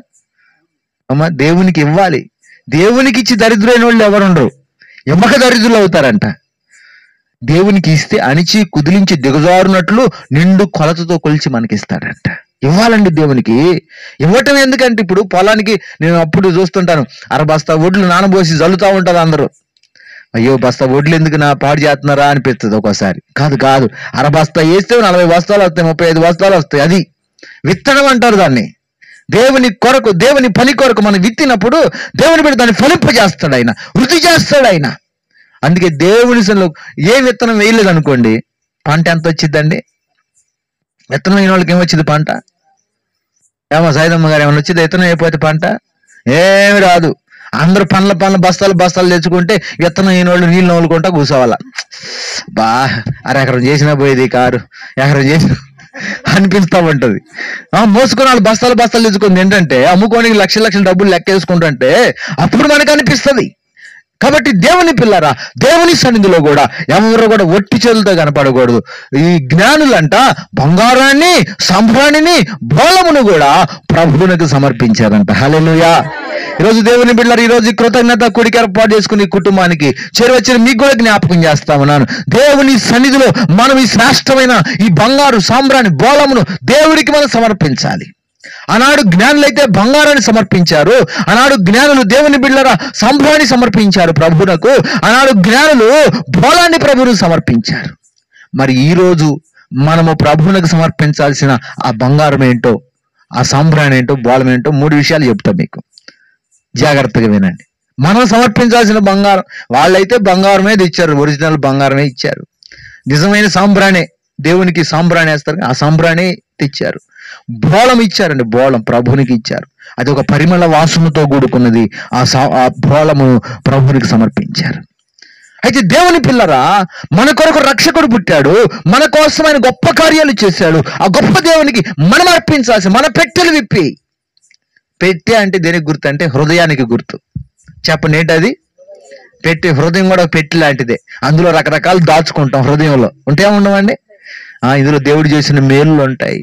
అమ్మా? దేవునికి ఇవ్వాలి. దేవునికి ఇచ్చి దరిద్రులైన వాళ్ళు ఎవరుండరు, ఎమ్మక దరిద్రులు అవుతారంట. దేవునికి ఇస్తే అణిచి కుదిలించి దిగజారునట్లు నిండు కొలతతో కొలిచి మనకిస్తాడంట. ఇవ్వాలండి దేవునికి. ఇవ్వటం ఎందుకంటే ఇప్పుడు పొలానికి నేను అప్పుడు చూస్తుంటాను, అరబస్తా ఒడ్లు నానబోసి జల్లుతా ఉంటారు అందరూ. అయ్యో బస్తా ఒడ్లు ఎందుకు నా పాడు చేస్తున్నారా అనిపిస్తుంది ఒక్కోసారి. కాదు, అరబస్తా వేస్తే 40 బస్తాలు వస్తాయి, 35 బస్తాలు వస్తాయి. అది విత్తనం అంటారు దాన్ని. దేవుని కొరకు, దేవుని పని కొరకు మనం విత్తినప్పుడు దేవుని బిడ్డ దాన్ని ఫలింపజేస్తాడు ఆయన, వృద్ధి చేస్తాడు ఆయన. అందుకే దేవుని సన్నిధిలో ఏ విత్తనం వేయలేదు అనుకోండి, పంట ఎంత వచ్చిందండి? విత్తనం అయిన వాళ్ళకి ఏమొచ్చింది పంట? ఏమో సైదమ్మ గారు ఏమన్నా వచ్చింది విత్తనం అయిపోతే పంట? ఏమి రాదు. అందరూ పనుల బస్తాలు తెచ్చుకుంటే విత్తనం అయిన వాళ్ళు నీళ్ళు నవ్వులుకుంటా కూర్చోవాలా. బా అరెకరం చేసినా పోయేది కారు, ఎకరం చేసిన అనిపిస్తా ఉంటది. మోసుకొని వాళ్ళు బస్తాలు తెచ్చుకుంది ఏంటంటే అమ్ముకోనికి లక్షల డబ్బులు లెక్కేసుకుంటుంటే అప్పుడు మనకు అనిపిస్తుంది. కాబట్టి దేవుని పిల్లరా, దేవుని సన్నిధిలో కూడా ఎవరు కూడా ఒట్టి చేతులతో కనపడకూడదు. ఈ జ్ఞానులంట బంగారాన్ని, సంభ్రాణిని, బోళమును కూడా ప్రభువునికి సమర్పించారంట. హల్లెలూయా. ఈరోజు దేవుని బిడ్డలారా, ఈరోజు కృతజ్ఞత కూడిక ఏర్పాటు చేసుకుని కుటుంబానికి చేరువచ్చిన మీకు కూడా జ్ఞాపకం చేస్తా ఉన్నాను. దేవుని సన్నిధిలో మనం ఈ శ్రేష్టమైన ఈ బంగారు సాంబ్రాణి బోళమును దేవుడికి మనం సమర్పించాలి. ఆనాడు జ్ఞానులైతే బంగారాన్ని సమర్పించారు, ఆనాడు జ్ఞానులు దేవుని బిడ్డలారా సంభ్రాన్ని సమర్పించారు ప్రభువునకు, ఆనాడు జ్ఞానులు బోళాన్ని ప్రభువుకు సమర్పించారు. మరి ఈ రోజు మనము ప్రభువునకు సమర్పించాల్సిన ఆ బంగారం ఏంటో, ఆ సంభ్రాణి ఏంటో, బోళం ఏంటో 3 విషయాలు చెప్తాం మీకు, జాగ్రత్తగా వినండి. మనం సమర్పించాల్సిన బంగారం, వాళ్ళైతే బంగారమే తెచ్చారు, ఒరిజినల్ బంగారమే ఇచ్చారు, నిజమైన సాంబ్రాణే, దేవునికి సాంబ్రాణి వేస్తారు, ఆ సాంబ్రాణి తెచ్చారు. బోళం ఇచ్చారండి, బోళం ప్రభునికి ఇచ్చారు, అది ఒక పరిమళ వాసనతో కూడుకున్నది. ఆ బోళము ప్రభునికి సమర్పించారు. అయితే దేవుని పిల్లరా, మన కొరకు రక్షకుడు పుట్టాడు, మన కోసం ఆయన గొప్ప కార్యాలు చేశాడు. ఆ గొప్ప దేవునికి మనం అర్పించాల్సి, మన పెట్టెలు విప్పి, పెట్టె అంటే దేనికి గుర్తు అంటే హృదయానికి గుర్తు. చెప్పండి ఏంటది? పెట్టె. హృదయం కూడా పెట్టి లాంటిదే, అందులో రకరకాలు దాచుకుంటాం. హృదయంలో ఉంటే ఉండవండి. ఇందులో దేవుడు చేసిన మేలులు ఉంటాయి,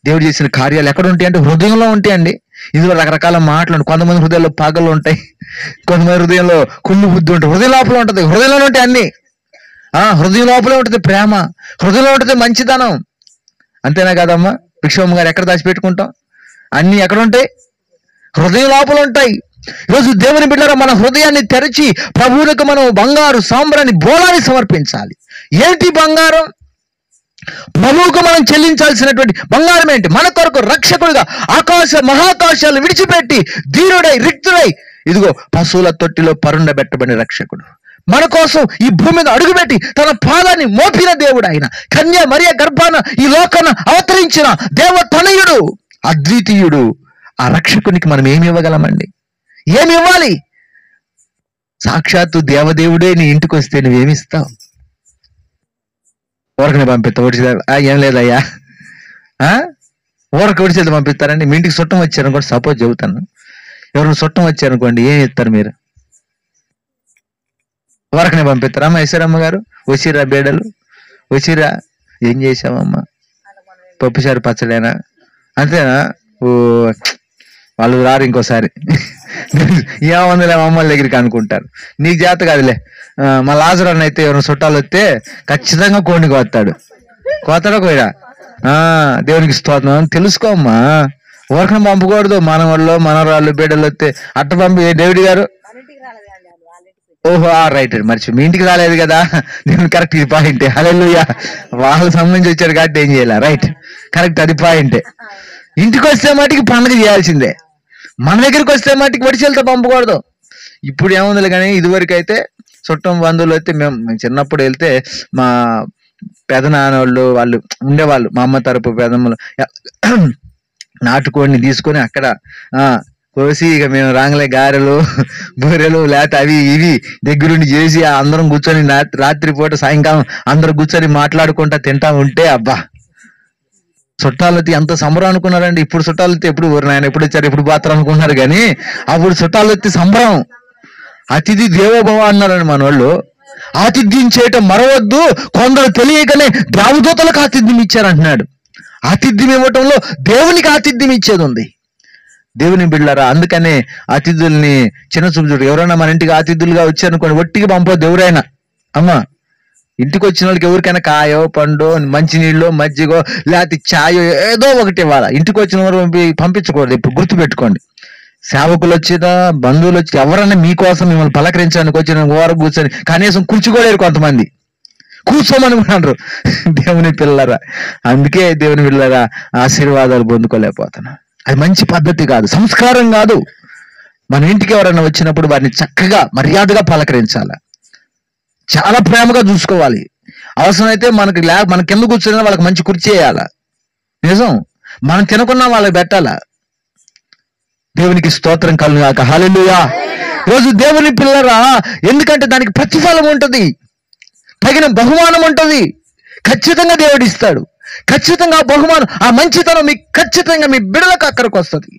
దేవుడు చేసిన కార్యాలు ఎక్కడ ఉంటాయి అంటే హృదయంలో ఉంటాయండి. ఇందులో రకరకాల మాటలు ఉంటాయి. కొంతమంది హృదయంలో పగలు ఉంటాయి, కొంతమంది హృదయంలో కుళ్ళు బుద్ధి ఉంటుంది. హృదయం లోపల ఉంటుంది, హృదయంలో ఉంటాయి అన్ని. హృదయం లోపలే ఉంటుంది ప్రేమ, హృదయంలో ఉంటుంది మంచితనం. అంతేనా కదమ్మా? విశ్వమ్మ గారు ఎక్కడ దాచిపెట్టుకుంటాం? అన్ని ఎక్కడ ఉంటాయి? హృదయం లోపల ఉంటాయి. ఈరోజు దేవుని బిడ్డలారా, మన హృదయాన్ని తెరిచి ప్రభువులకు మనం బంగారు సాంబ్రాణి బోళాన్ని సమర్పించాలి. ఏంటి బంగారం? ప్రభువుకు మనం చెల్లించాల్సినటువంటి బంగారం ఏంటి? మన కొరకు రక్షకుడిగా మహాకాశాలు విడిచిపెట్టి దీనుడై రిక్తుడై ఇదిగో పశువుల తొట్టిలో పరుండబెట్టబడిన రక్షకుడు, మన కోసం ఈ భూమి మీద అడుగుపెట్టి తన పాదాన్ని మోపిన దేవుడు ఆయన. కన్య మరియ గర్భాన ఈ లోకాన అవతరించిన దేవతనయుడు, అద్వితీయుడు. ఆ రక్షకునికి మనం ఏమి ఇవ్వగలమండి? ఏమి ఇవ్వాలి? సాక్షాత్తు దేవదేవుడే నీ ఇంటికి వస్తే నువ్వేమిస్తావు? ఊరకనే పంపిస్తా, ఏం లేదయ్యా, ఊరక ఒడిచేది పంపిస్తారండి. మీ ఇంటికి చుట్టం వచ్చారని కూడా సపోజ్ చెబుతాను. ఎవరైనా చుట్టం వచ్చారనుకోండి, ఏం ఇస్తారు మీరు? వరకనే పంపిస్తారా? అమ్మ ఇస్తారమ్మ గారు, వచ్చిరా బేడలు, వచ్చిరా, ఏం చేసావమ్మా, పప్పుచారు పచ్చడేనా, అంతేనా? ఓ వాళ్ళు రారు ఇంకోసారి. ఏముందిలే మమ్మల్ని దగ్గరికి అనుకుంటారు. నీకు చేత కాదులే. మా లాజరాన్ని అయితే ఎవరైనా చుట్టాలు వస్తే ఖచ్చితంగా కోడిని కోస్తాడు. కోతాడా కోయడా? దేవునికి స్తోత్రం. తెలుసుకోమ్మా, ఊరకనే పంపకూడదు. మనవాళ్ళు మనవరాళ్ళు బిడ్డలు వస్తే అట్ట పంపి. డేవిడ్ గారు, ఓహో రైట్, మర్చి మీ ఇంటికి రాలేదు కదా, నేను కరెక్ట్, ఇది పాయింటే. హల్లెలూయా. వాళ్ళకి సంబంధించి వచ్చారు కాబట్టి ఏం చేయాలి? రైట్, కరెక్ట్, అది పాయింటే. ఇంటికి వస్తే మటుకి పండుగ చేయాల్సిందే. మన దగ్గరికి వస్తే మటుకి వడిచెలతో పంపకూడదు. ఇప్పుడు ఏముంది కానీ, ఇదివరకు అయితే చుట్టం బంధువులు అయితే మేము చిన్నప్పుడు వెళ్తే మా పెదనాన్న వాళ్ళు ఉండేవాళ్ళు, మా అమ్మ తరపు పెదమ్మలు, నాటుకోడిని తీసుకొని అక్కడ కోసి ఇక మేము రాంగలే గారెలు బూరెలు లేకపోతే అవి ఇవి దగ్గరుండి చేసి అందరం కూర్చొని రాత్రిపూట సాయంకాలం అందరూ కూర్చొని మాట్లాడుకుంటా తింటా ఉంటే అబ్బా, చుట్టాలతో ఎంత సంబరం అనుకున్నారండి. ఇప్పుడు చుట్టాలతో ఎప్పుడు నాయన ఎప్పుడు వచ్చారు ఎప్పుడు పోతారు అనుకున్నారు, కానీ అప్పుడు చుట్టాలతో సంబరం. అతిథి దేవోభవ అన్నారని మన వాళ్ళు. ఆతిథ్యం చేయటం మరవద్దు, కొందరు తెలియకనే దేవదూతలకు ఆతిథ్యం ఇచ్చారంటున్నాడు. ఆతిథ్యం ఇవ్వటంలో దేవునికి ఆతిథ్యం ఇచ్చేది ఉంది. దేవుని బిడ్డలారా, అందుకనే అతిథుల్ని చిన్న చూపు చూడు. ఎవరైనా మన ఇంటికి అతిథులుగా వచ్చారనుకోండి, ఒట్టిగా పంపొద్దు ఎవరైనా. అమ్మా, ఇంటికి వచ్చిన వాళ్ళకి ఎవరికైనా కాయో పండు మంచినీళ్ళు మజ్జిగో లేకపోతే ఛాయో ఏదో ఒకటి ఇవ్వాలా. ఇంటికి వచ్చిన వారు పంపించకూడదు. ఇప్పుడు గుర్తుపెట్టుకోండి, సేవకులు వచ్చినా బంధువులు వచ్చి ఎవరన్నా మీకోసం మిమ్మల్ని పలకరించడానికి వచ్చిన ఓర కూర్చొని కనీసం కూర్చుకోలేరు, కొంతమంది కూర్చోమని కూడా అంటారు. దేవుని పిల్లరా, అందుకే దేవుని పిల్లరా ఆశీర్వాదాలు పొందుకోలేకపోతున్నా. అది మంచి పద్ధతి కాదు, సంస్కారం కాదు. మన ఇంటికి ఎవరైనా వచ్చినప్పుడు వారిని చక్కగా మర్యాదగా పలకరించాలి, చాలా ప్రేమగా చూసుకోవాలి. అవసరమైతే మన కింద కూర్చొని వాళ్ళకి మంచి కుర్చీ వేయాలా. నిజం, మనం తినకున్నా వాళ్ళకి పెట్టాలా. దేవునికి స్తోత్రం కలుగును గాక. హల్లెలూయా. రోజు దేవుని పిల్లరా, ఎందుకంటే దానికి ప్రతిఫలం ఉంటుంది, తగిన బహుమానం ఉంటుంది. ఖచ్చితంగా దేవుడు ఇస్తాడు. ఖచ్చితంగా బహుమానం, ఆ మంచితనం మీకు ఖచ్చితంగా మీ బిడ్డలకు అక్కడికి వస్తుంది.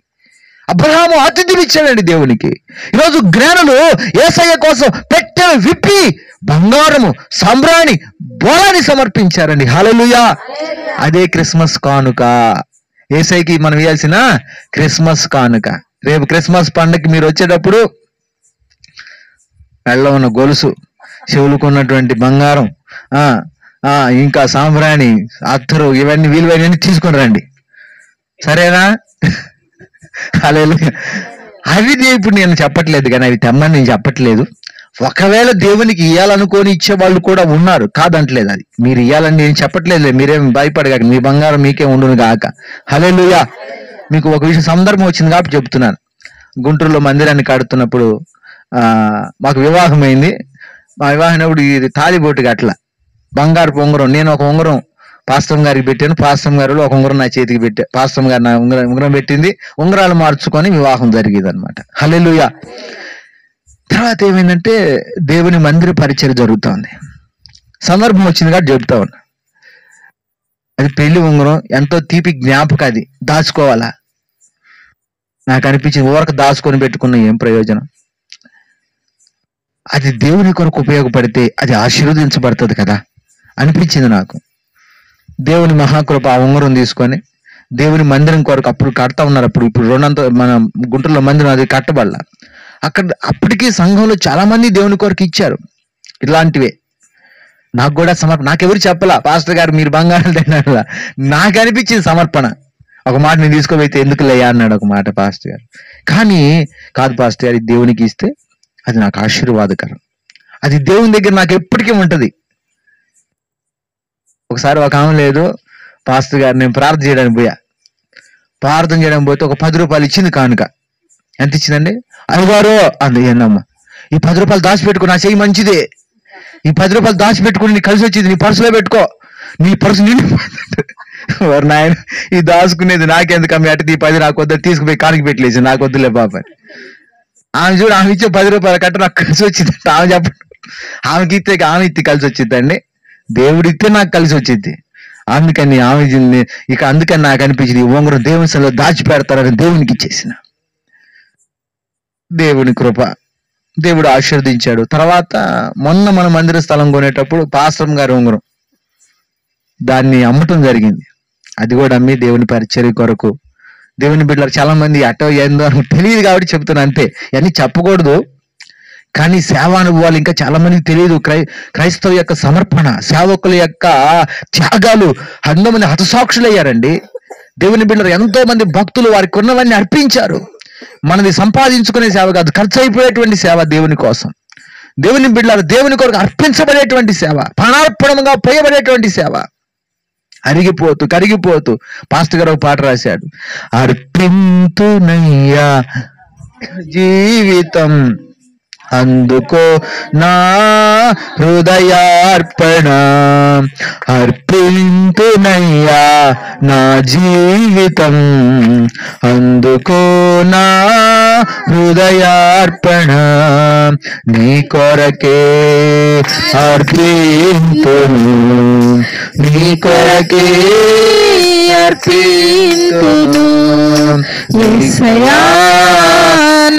అబ్రహాము ఆతిథ్యం ఇచ్చాడండి దేవునికి. ఈరోజు జ్ఞానులు యేసయ్య కోసం పెట్టె విప్పి బంగారము సాంబ్రాణి బోలాన్ని సమర్పించారండి. హల్లెలూయా. అదే క్రిస్మస్ కానుక. యేసయ్యకి మనం ఇవ్వాల్సిన క్రిస్మస్ కానుక. రేపు క్రిస్మస్ పండుగకి మీరు వచ్చేటప్పుడు మెడలో ఉన్న గొలుసు, చెవులకు ఉన్నటువంటి బంగారం, ఇంకా సాంబ్రాణి, అత్తరు, ఇవన్నీ వీలువన్నీ తీసుకుని రండి, సరేనా? హల్లెలూయా. అవి ఇప్పుడు నేను చెప్పట్లేదు, కానీ అవి తెమ్మని నేను చెప్పట్లేదు. ఒకవేళ దేవునికి ఇవ్వాలనుకొని ఇచ్చే వాళ్ళు కూడా ఉన్నారు, కాదంటలేదు. అది మీరు ఇవ్వాలని నేను చెప్పట్లేదు. మీరేం భయపడగాక, మీ బంగారం మీకే ఉండును గాక. హల్లెలూయా. మీకు ఒక విషయం సందర్భం వచ్చింది కాబట్టి చెప్తున్నాను. గుంటూరులో మందిరాన్ని కడుతున్నప్పుడు మాకు వివాహం అయింది. మా వివాహం అయినప్పుడు ఇది తాలిబొట్టుగా అట్లా బంగారు ఉంగరం, నేను ఒక ఉంగరం పాస్తం గారికి పెట్టాను, పాస్తం గారు ఒక ఉంగరం నా చేతికి పెట్టా, పాస్తం గారు నా ఉంగరం పెట్టింది, ఉంగరాలు మార్చుకొని వివాహం జరిగేది అనమాట. హల్లెలూయా. తర్వాత ఏమైందంటే దేవుని మందిర పరిచయం జరుగుతూ ఉంది. సందర్భం వచ్చింది కాబట్టి చెప్తా ఉన్నా. అది పెళ్లి ఉంగరం, ఎంతో తీపి జ్ఞాపకం, అది దాచుకోవాలా. నాకు అనిపించింది, ఊరకు దాచుకొని పెట్టుకున్న ఏం ప్రయోజనం? అది దేవుని కొరకు ఉపయోగపడితే అది ఆశీర్వదించబడుతుంది కదా అనిపించింది నాకు. దేవుని మహాకృప ఆ ఉంగరం తీసుకొని దేవుని మందిరం కొరకు అప్పుడు కడతా ఉన్నారు. ఇప్పుడు రెండంత మన గుంటూరులో మందిరం అది కట్టబడాల. అక్కడ అప్పటికీ సంఘంలో చాలా మంది దేవుని కొరకు ఇచ్చారు ఇలాంటివే. నాకు కూడా సమర్పణ, నాకెవరు చెప్పలా, పాస్టర్ గారు మీరు బంగారాలు తిన్నారా, నాకు అనిపించింది సమర్పణ. ఒక మాట నేను తీసుకోబోతే ఎందుకు లేయా అన్నాడు ఒక మాట పాస్టర్ గారు. కానీ కాదు పాస్టర్ గారు, దేవునికి ఇస్తే అది నాకు ఆశీర్వాదకరం, అది దేవుని దగ్గర నాకు ఎప్పటికీ ఉంటది. ఒకసారి ఒక ఆమె లేదు, పాస్టర్ గారు నేను ప్రార్థన చేయడానికి పోతే ఒక 10 రూపాయలు ఇచ్చింది కానుక. ఎంత ఇచ్చిందండి? 5 అంది. ఏందమ్మా, ఈ 10 రూపాయలు దాచిపెట్టుకో, నా చెయ్యి మంచిదే, ఈ 10 రూపాయలు దాచిపెట్టుకుని నీకు కలిసి వచ్చింది, నీ పర్సులో పెట్టుకో, నీ పర్సు నిండి వారు నాయన ఈ దాచుకునేది నాకెందుకు అమ్మి, అటు ఈ 10 నాకు వద్ద తీసుకుపోయి కానికి పెట్టలేసి నాకు వద్దులే బాబా. ఆమె చూడు, ఆమె ఇచ్చే 10 రూపాయల కట్ట నాకు కలిసి వచ్చింది. ఆమె చెప్పండి, ఆమెకి ఇస్తే ఆమె ఇత్తి కలిసి వచ్చిందండి, దేవుడు ఇస్తే నాకు కలిసి వచ్చింది. అందుకని ఆమె అందుకని నాకు అనిపించింది, ఈ ఉంగరం దేవుని సన్నిధిలో దాచి పెడతారని దేవునికి ఇచ్చేసిన. దేవుని కృప, దేవుడు ఆశీర్వదించాడు. తర్వాత మొన్న మన మందిర స్థలం కొనేటప్పుడు పాస్టర్ గారి ఉంగరం దాన్ని అమ్మటం జరిగింది. అది కూడా అమ్మి దేవుని పరిచర్య కొరకు, దేవుని బిడ్డలకు చాలా మంది అటో ఏందో తెలియదు కాబట్టి చెప్తున్నా అంతే, ఇవన్నీ చెప్పకూడదు. కానీ సేవానుభవాలు ఇంకా చాలా మందికి తెలియదు. క్రైస్తవ యొక్క సమర్పణ, సేవకుల యొక్క త్యాగాలు, 100 మంది హతసాక్షులు అయ్యారండి. దేవుని బిడ్డలు ఎంతో మంది భక్తులు వారికి ఉన్నవన్నీ అర్పించారు. మనది సంపాదించుకునే సేవ కాదు, ఖర్చు అయిపోయేటువంటి సేవ దేవుని కోసం. దేవుని బిడ్డలు దేవుని కొరకు అర్పించబడేటువంటి సేవ, ప్రాణార్పణంగా పోయబడేటువంటి సేవ. అరిగిపోతూ కరిగిపోతూ పాస్టర్ గారు ఒక పాట రాశాడు, అర్పింతునయ్యా జీవితం అందుకో నా హృదయార్పణ, అర్పింతునయ్యా నా జీవితం అందుకో నా హృదయార్పణ, నీ కొరకే అర్పింతును, నీ కొరకే అర్పింతును, యేసయ్యా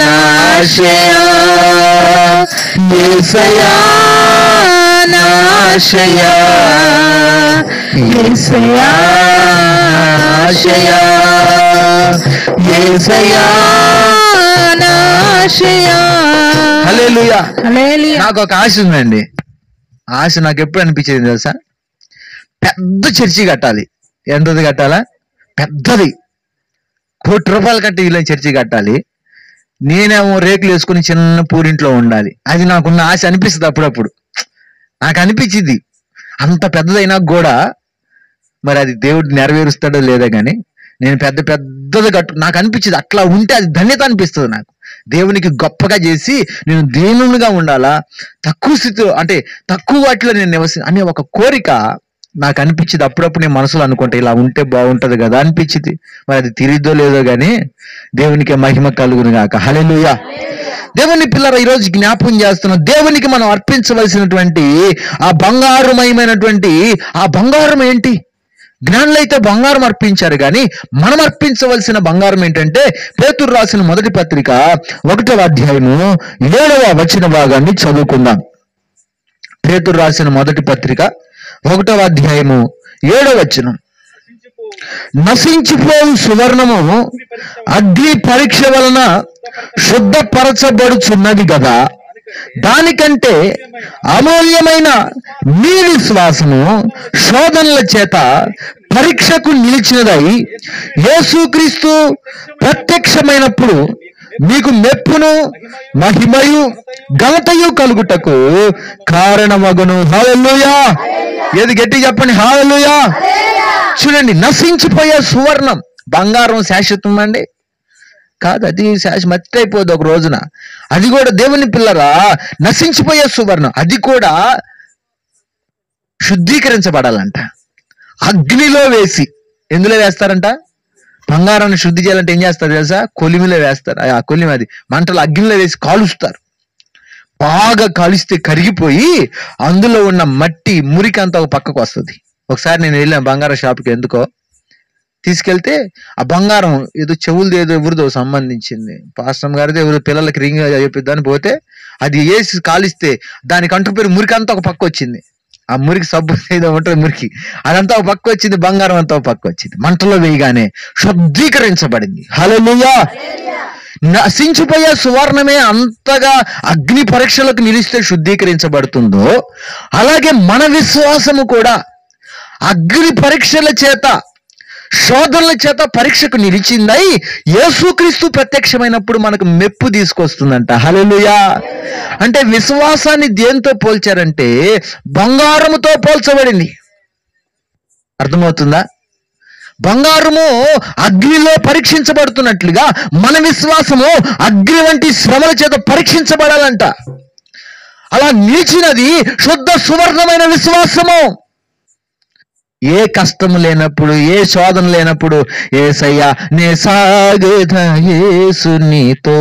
నా ఆశయా, యేసయ్యా నా ఆశయా, యేసయ్యా నా ఆశయా, యేసయ్యా నా ఆశయా. హల్లెలూయా. నాకు ఒక ఆశ ఉందండి. ఆశ నాకు ఎప్పుడు అనిపించేది తెలుసా, పెద్ద చర్చి కట్టాలి. ఎంతది కట్టాలా? పెద్దది, ₹1,00,00,000 కట్టి ఇలా చర్చి కట్టాలి. నేనేమో రేకులు వేసుకుని చిన్న పూరింట్లో ఉండాలి. అది నాకున్న ఆశ అనిపిస్తుంది. అప్పుడప్పుడు నాకు అనిపించింది, అంత పెద్దదైనా కూడా మరి అది దేవుడు నెరవేరుస్తాడో లేదో కానీ నేను పెద్దది నాకు అనిపించింది. అట్లా ఉంటే అది ధన్యత అనిపిస్తుంది నాకు. దేవునికి గొప్పగా చేసి నేను దీనునిగా ఉండాలా, తక్కువ స్థితిలో అంటే తక్కువ వాటిలో నేను నివసి అనే ఒక కోరిక నాకు అనిపించింది. అప్పుడప్పుడు నేను మనసులో అనుకుంటా, ఇలా ఉంటే బాగుంటది కదా అనిపించింది. మరి అది తిరిగిద్దో లేదో గాని దేవునికి మహిమ కలుగును గాక. హల్లెలూయా. దేవుని పిల్లరా, ఈరోజు జ్ఞాపకం చేస్తున్నాం, దేవునికి మనం అర్పించవలసినటువంటి ఆ బంగారుమయమైనటువంటి ఆ బంగారం ఏంటి? జ్ఞానులు అయితే బంగారం అర్పించారు, కానీ మనం అర్పించవలసిన బంగారం ఏంటంటే పేతురు రాసిన మొదటి పత్రిక 1వ అధ్యాయము 7వ వచన భాగాన్ని చదువుకుందాం. పేతురు రాసిన మొదటి పత్రిక 1వ అధ్యాయము 7వ వచనం, నశించిపోవు సువర్ణము అగ్ని పరీక్ష వలన శుద్ధపరచబడుచున్నది కదా, దానికంటే అమూల్యమైన మీ విశ్వాసము శోధనల చేత పరీక్షకు నిలిచినదై యేసుక్రీస్తు ప్రత్యక్షమైనప్పుడు మీకు మెప్పును మహిమయు ఘనతయు కలుగుటకు కారణమగును. హల్లెలూయా. ఏది గట్టి చెప్పండి, హల్లెలూయా. చూడండి, నశించిపోయే సువర్ణం, బంగారం శాశ్వతం అండి కాదు, అది మర్చిపోయిపోదు ఒక రోజున. అది కూడా దేవుని పిల్లరా, నశించిపోయే సువర్ణం, అది కూడా శుద్ధీకరించబడాలంట. అగ్నిలో వేసి, ఎందులో వేస్తారంట? బంగారాన్ని శుద్ధి చేయాలంటే ఏం చేస్తారు తెలుసా? కొలిమిలో వేస్తారు. ఆ కొలిమి అది మంటలు అగ్నిలో వేసి కాలుస్తారు. బాగా కాలిస్తే కరిగిపోయి అందులో ఉన్న మట్టి మురికి అంతా ఒక పక్కకు వస్తుంది. ఒకసారి నేను వెళ్ళాను బంగారం షాప్కి, ఎందుకో తీసుకెళ్తే ఆ బంగారం ఏదో చెవులది ఏదో ఎవరిదో సంబంధించింది, పాస్టర్ గారిది ఎవరు పిల్లలకి రింగ్ చెప్పిద్దని పోతే అది వేసి కాలిస్తే దానికి అంటుపోయి మురికి అంతా ఒక పక్క వచ్చింది. ఆ మురికి సబ్బు ఏదో ఉంటుంది మురికి, అదంతా ఒక పక్క వచ్చింది, బంగారం అంతా ఒక పక్క వచ్చింది. మంటలో వేయగానే శుద్ధీకరించబడింది. హల్లెలూయా. నశించిపోయే సువర్ణమే అంతగా అగ్ని పరీక్షలకు నిలిస్తే శుద్ధీకరించబడుతుందో, అలాగే మన విశ్వాసము కూడా అగ్ని పరీక్షల చేత శోధనల చేత పరీక్షకు నిలిచిందై యేసుక్రీస్తు ప్రత్యక్షమైనప్పుడు మనకు మెప్పు తీసుకొస్తుందంట. హల్లెలూయా. అంటే విశ్వాసాన్ని దేంతో పోల్చారంటే బంగారముతో పోల్చబడింది. అర్థమవుతుందా? బంగారము అగ్నిలో పరీక్షించబడుతున్నట్లుగా మన విశ్వాసము అగ్ని వంటి శ్రమల చేత పరీక్షించబడాలంట. అలా నిలిచినది శుద్ధ సువర్ణమైన విశ్వాసము. ఏ కష్టము లేనప్పుడు, ఏ శోధన లేనప్పుడు, యేసయ్యా నే సాగుతా యేసు నీతో,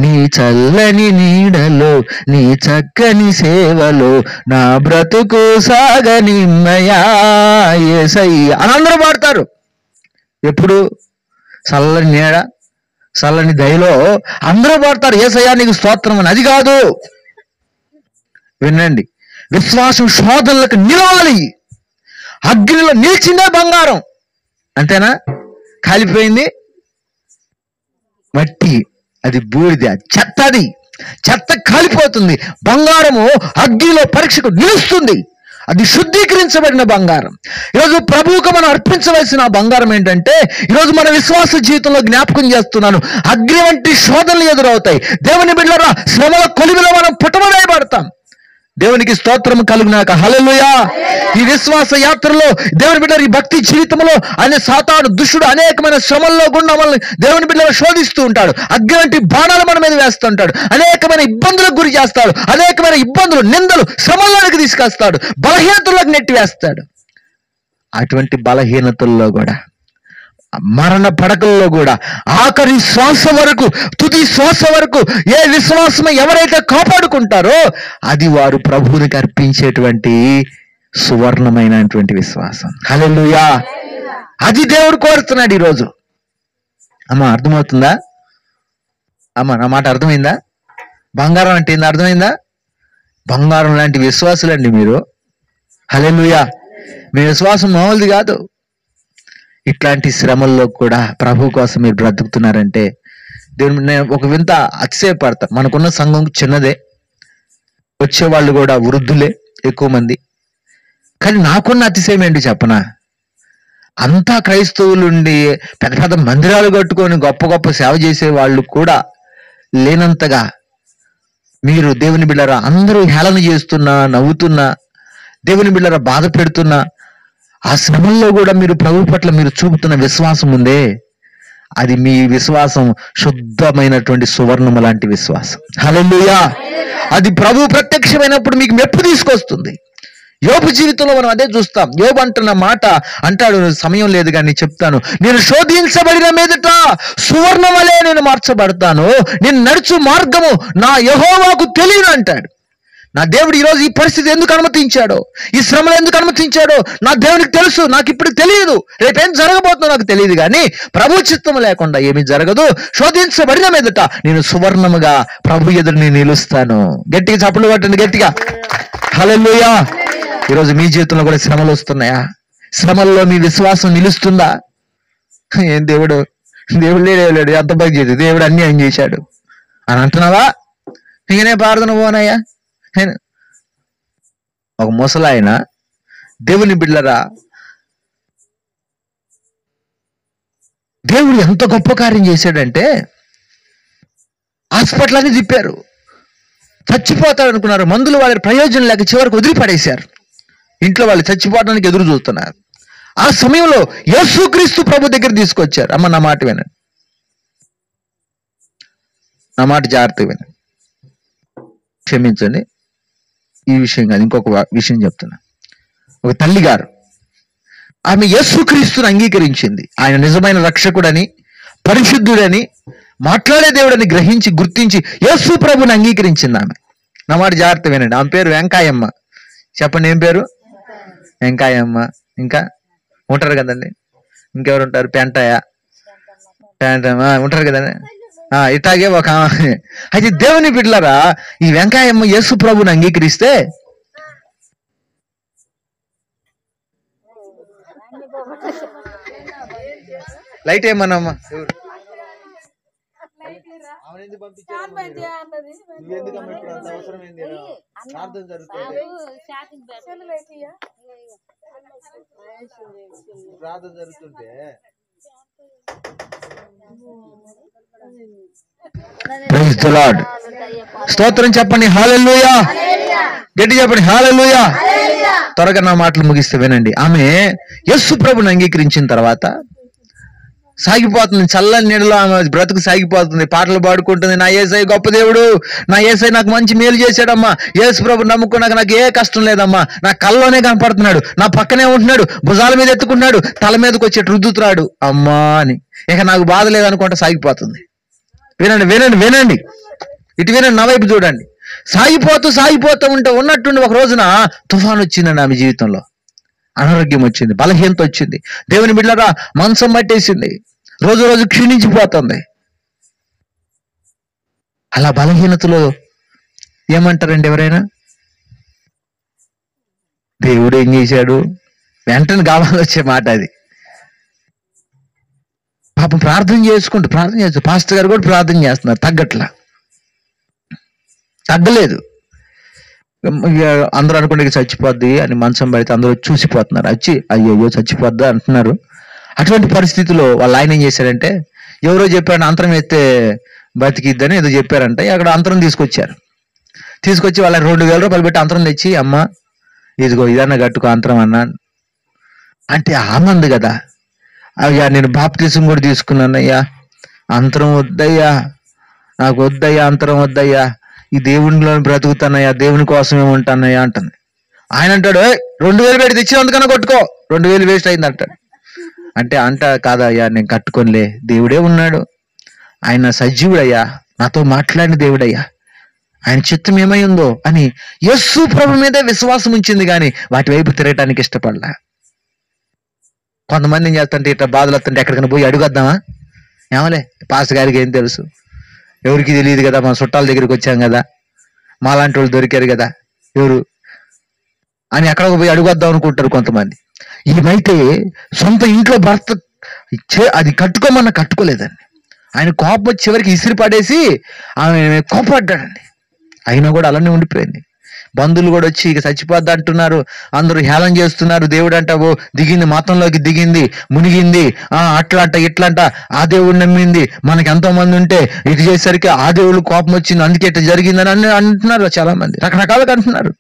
నీ చల్లని నీడలో, నీ చక్కని సేవలో నా బ్రతుకు సాగనిమ్మయా యేసయ్యా అని అందరూ పాడతారు. ఎప్పుడు? చల్లని నీడ, చల్లని దయలో అందరూ పాడతారు యేసయ్యా నీకు స్తోత్రం అని. అది కాదు, వినండి, విశ్వాసం శోధనలకు నిలవాలి. అగ్నిలో నిలిచిందే బంగారం, అంతేనా? కాలిపోయింది మట్టి, అది బూడిద, చెత్తది, చెత్త కాలిపోతుంది. బంగారము అగ్నిలో పరీక్షకు నిలుస్తుంది, అది శుద్ధీకరించబడిన బంగారం. ఈరోజు ప్రభువుకు మనం అర్పించవలసిన బంగారం ఏంటంటే, ఈరోజు మన విశ్వాస జీవితంలో జ్ఞాపకం చేస్తున్నాను, అగ్ని వంటి శోధనలు ఎదురవుతాయి. దేవుని బిడ్డలారా, శ్రమల కొలిమిలో మనం పుటమవేయబడతాం. దేవునికి స్తోత్రం కలుగునాక. హల్లెలూయా. ఈ విశ్వాస యాత్రలో దేవుని బిడ్డలు, ఈ భక్తి జీవితంలో ఆయన సాతాను దుష్టుడు అనేకమైన శ్రమల్లో గుండా మనల్ని దేవుని బిడ్డలు శోధిస్తూ ఉంటాడు. అగ్ని వంటి బాణాలు మన మీద వేస్తుంటాడు, అనేకమైన ఇబ్బందులకు గురి చేస్తాడు, అనేకమైన ఇబ్బందులు, నిందలు, శ్రమల్లోకి తీసుకొస్తాడు, బలహీనతల్లోకి నెట్టి వేస్తాడు. అటువంటి బలహీనతల్లో కూడా, మరణ పడకల్లో కూడా, ఆఖరి శ్వాస వరకు, తుది శ్వాస వరకు ఏ విశ్వాసం ఎవరైతే కాపాడుకుంటారో అది వారు ప్రభువునికి అర్పించేటువంటి సువర్ణమైనటువంటి విశ్వాసం. హల్లెలూయా. అది దేవుడు కోరుతున్నాడు ఈరోజు. అమ్మా అర్థమవుతుందా? అమ్మా నా మాట అర్థమైందా? బంగారం అంటే ఏంది అర్థమైందా? బంగారం లాంటి విశ్వాసులండి మీరు. హల్లెలూయా. మీ విశ్వాసం మామూలుది కాదు. ఇట్లాంటి శ్రమల్లో కూడా ప్రభు కోసం మీరు బ్రతుకుతున్నారంటే దేవుని నేను ఒక వింత అతిశయపడతా. మనకున్న సంఘం చిన్నదే, వచ్చేవాళ్ళు కూడా వృద్ధులే ఎక్కువ మంది. కానీ నాకున్న అతిశయం ఏంటి చెప్పనా? అంతా క్రైస్తవులుండి పెద్ద పెద్ద మందిరాలు కట్టుకొని గొప్ప గొప్ప సేవ చేసే వాళ్ళు కూడా లేనంతగా మీరు దేవుని బిడ్డరా అందరూ హేళన చేస్తున్నా, నవ్వుతున్నా, దేవుని బిడ్డరా బాధ పెడుతున్నా, ఆ శ్రమల్లో కూడా మీరు ప్రభు పట్ల మీరు చూపుతున్న విశ్వాసం ఉందే, అది మీ విశ్వాసం శుద్ధమైనటువంటి సువర్ణము లాంటి విశ్వాసం. హల్లెలూయా. అది ప్రభు ప్రత్యక్షమైనప్పుడు మీకు మెప్పు తీసుకొస్తుంది. యోబు జీవితంలో మనం అదే చూస్తాం. యోబు అంటున్న మాట అంటాడు, సమయం లేదు కానీ చెప్తాను, నేను శోధించబడిన మీదట సువర్ణ వలె నేను మార్చబడతాను, నేను నడుచు మార్గము నా యెహోవాకు తెలియదు అంటాడు. నా దేవుడు ఈరోజు ఈ పరిస్థితి ఎందుకు అనుమతించాడో, ఈ శ్రమలు ఎందుకు అనుమతించాడో నా దేవునికి తెలుసు. నాకు ఇప్పుడు తెలియదు, రేపేం జరగబోతుందో నాకు తెలియదు, కానీ ప్రభు చిత్తం లేకుండా ఏమీ జరగదు. శోధించబడిన మీదట నేను సువర్ణముగా ప్రభు ఎదురు నేను నిలుస్తాను. గట్టిగా చప్పట్లు కొట్టండి, గట్టిగా. హల్లెలూయా. ఈరోజు మీ జీవితంలో కూడా శ్రమలు వస్తున్నాయా? శ్రమల్లో మీ విశ్వాసం నిలుస్తుందా? ఏం దేవుడు లేడు, ఎంత బాగా చేసి దేవుడు అన్యాయం చేశాడు అని అంటున్నావా? ఇంకనే ప్రార్థన పోనయ్యా. ఒక ముసలాయన దేవుని బిడ్డలరా, దేవుడు ఎంత గొప్ప కార్యం చేశాడంటే హాస్పిటల్ అని తిప్పారు, చచ్చిపోతాడు అనుకున్నారు. మందులు వాళ్ళ ప్రయోజనం లేక చివరికి వదిలిపడేశారు. ఇంట్లో వాళ్ళు చచ్చిపోవడానికి ఎదురు చూస్తున్నారు. ఆ సమయంలో యేసుక్రీస్తు ప్రభు దగ్గర తీసుకొచ్చారు. అమ్మ నా మాట వినండి, నా మాట జాగ్రత్తగా వినండి, క్షమించండి. ఈ విషయం కాదు, ఇంకొక విషయం చెప్తున్నా. ఒక తల్లి గారు, ఆమె యేసుక్రీస్తుని అంగీకరించింది. ఆయన నిజమైన రక్షకుడని, పరిశుద్ధుడని, మాట్లాడే దేవుడని గ్రహించి గుర్తించి యేసు ప్రభుని అంగీకరించింది ఆమె. నా మాట జాగ్రత్త వినండి. ఆమె పేరు వెంకాయమ్మ. చెప్పండి, ఏం పేరు? వెంకాయమ్మ. ఇంకా ఉంటారు కదండి, ఇంకెవరు ఉంటారు? పెంటమ్మ ఉంటారు కదండి. ఇట్లాగే ఒక అయితే దేవుని బిడ్డలారా, ఈ వెంకాయమ్మ యేసు ప్రభుని అంగీకరిస్తే లైట్ ఏమన్నామ్మా? ప్రార్థన జరుగుతుంటే ప్రైజ్ ది లార్డ్. స్తోత్రం చెప్పండి, హల్లెలూయా. గట్టి చెప్పండి, హల్లెలూయా. త్వరగా నా మాటలు ముగిస్తే వినండి. ఆమె యేసు ప్రభుని అంగీకరించిన తర్వాత సాగిపోతుంది, చల్లని నీడలో ఆమె బ్రతుకు సాగిపోతుంది, పాటలు పాడుకుంటుంది. నా యేసయ్య గొప్ప దేవుడు, నా యేసయ్య నాకు మంచి మేలు చేశాడమ్మా, యేసు ప్రభు నమ్ముకున్నాక నాకు ఏ కష్టం లేదమ్మా, నా కల్లోనే కనపడుతున్నాడు, నా పక్కనే ఉంటున్నాడు, భుజాల మీద ఎత్తుకుంటున్నాడు, తల మీదకి వచ్చి రుద్దుతున్నాడు అమ్మా అని. ఇక నాకు బాధ లేదనుకుంటా సాగిపోతుంది. వినండి వినండి వినండి, ఇటు వినండి, నా వైపు చూడండి. సాగిపోతూ ఉంటే ఉన్నట్టుండి ఒక రోజున తుఫాను వచ్చిందండి ఆమె జీవితంలో. అనారోగ్యం వచ్చింది, బలహీనత వచ్చింది. దేవుని బిడ్డలారా, మంచం పట్టేసింది, రోజు రోజు క్షీణించిపోతుంది. అలా బలహీనతలో ఏమంటారండి ఎవరైనా? దేవుడు ఏం చేశాడు? వెంటనే కావాలి వచ్చే మాట అది. పాపం ప్రార్థన చేస్తూ పాస్టర్ గారు కూడా ప్రార్థన చేస్తున్నారు, తగ్గలేదు. ఇక అందరూ అనుకుంటే చచ్చిపోద్ది అని మంచం పడితే అందరూ చూసిపోతున్నారు, వచ్చి అయ్యో చచ్చిపోద్దా అంటున్నారు. అటువంటి పరిస్థితిలో వాళ్ళ ఆయన ఏం చేశారంటే, ఎవరో చెప్పారు అంతరం ఎత్తే బతికిద్దని ఏదో చెప్పారంట. అక్కడ అంతరం తీసుకొచ్చి వాళ్ళ 2,000 రూపాయలు పెట్టి అంతరం తెచ్చి, అమ్మ ఇదిగో ఇదన్నా కట్టుకో అంతరం అన్నా అంటే ఆమంది కదా. అయ్యా నేను బాప్తిసం కూడా తీసుకున్నానయ్యా, అంతరం వద్దయ్యా, నాకు వద్దయ్యా, అంతరం వద్దయ్యా, ఈ దేవునిలో బ్రతుకుతానయ్యా, దేవుని కోసమే ఉంటానయ్యా అంటుంది. ఆయన అంటాడు 2,000 పెట్టి తెచ్చినందుకన్నా కొట్టుకో, 2,000 వేస్ట్ అయింది అంటాడు. అంటే కాదయ్యా నేను కట్టుకోనిలే, దేవుడే ఉన్నాడు, ఆయన సజీవుడయ్యా, నాతో మాట్లాడిన దేవుడయ్యా, ఆయన చిత్తం ఏమై ఉందో అని యేసు ప్రభు మీదే విశ్వాసం ఉంచింది, కానీ వాటి వైపు తిరగటానికి ఇష్టపడలా. కొంతమంది ఏం చేస్తుంటే ఇట్లా బాధలు వస్తుంటే ఎక్కడికైనా పోయి అడుగొద్దామా, ఏమలే పాస్టర్ గారికి ఏం తెలుసు, ఎవరికి తెలియదు కదా, మన చుట్టాల దగ్గరికి వచ్చాం కదా, మాలాంటి వాళ్ళు దొరికారు కదా ఎవరు అని ఎక్కడికి పోయి అడుగొద్దాం అనుకుంటారు కొంతమంది. ఏమైతే సొంత ఇంట్లో భర్త అది కట్టుకోలేదండి. ఆయన కోపం చివరికి ఇసిరి పడేసి ఆమె కోపడ్డాడండి. అయినా కూడా అలానే ఉండిపోయింది. బంధువులు కూడా వచ్చి ఇక చచ్చిపోద్ది అంటున్నారు, అందరూ హేళన చేస్తున్నారు. దేవుడు అంటావు దిగింది, మతంలోకి దిగింది, మునిగింది, అట్లంట ఇట్లంట, ఆ దేవుడు నమ్మింది, మనకి ఎంతో మంది ఉంటే ఇటు చేసేసరికి ఆ దేవుడు కోపం వచ్చింది, అందుకే ఇట్లా జరిగిందని అంటున్నారు. చాలా మంది రకరకాలుగా అంటున్నారు.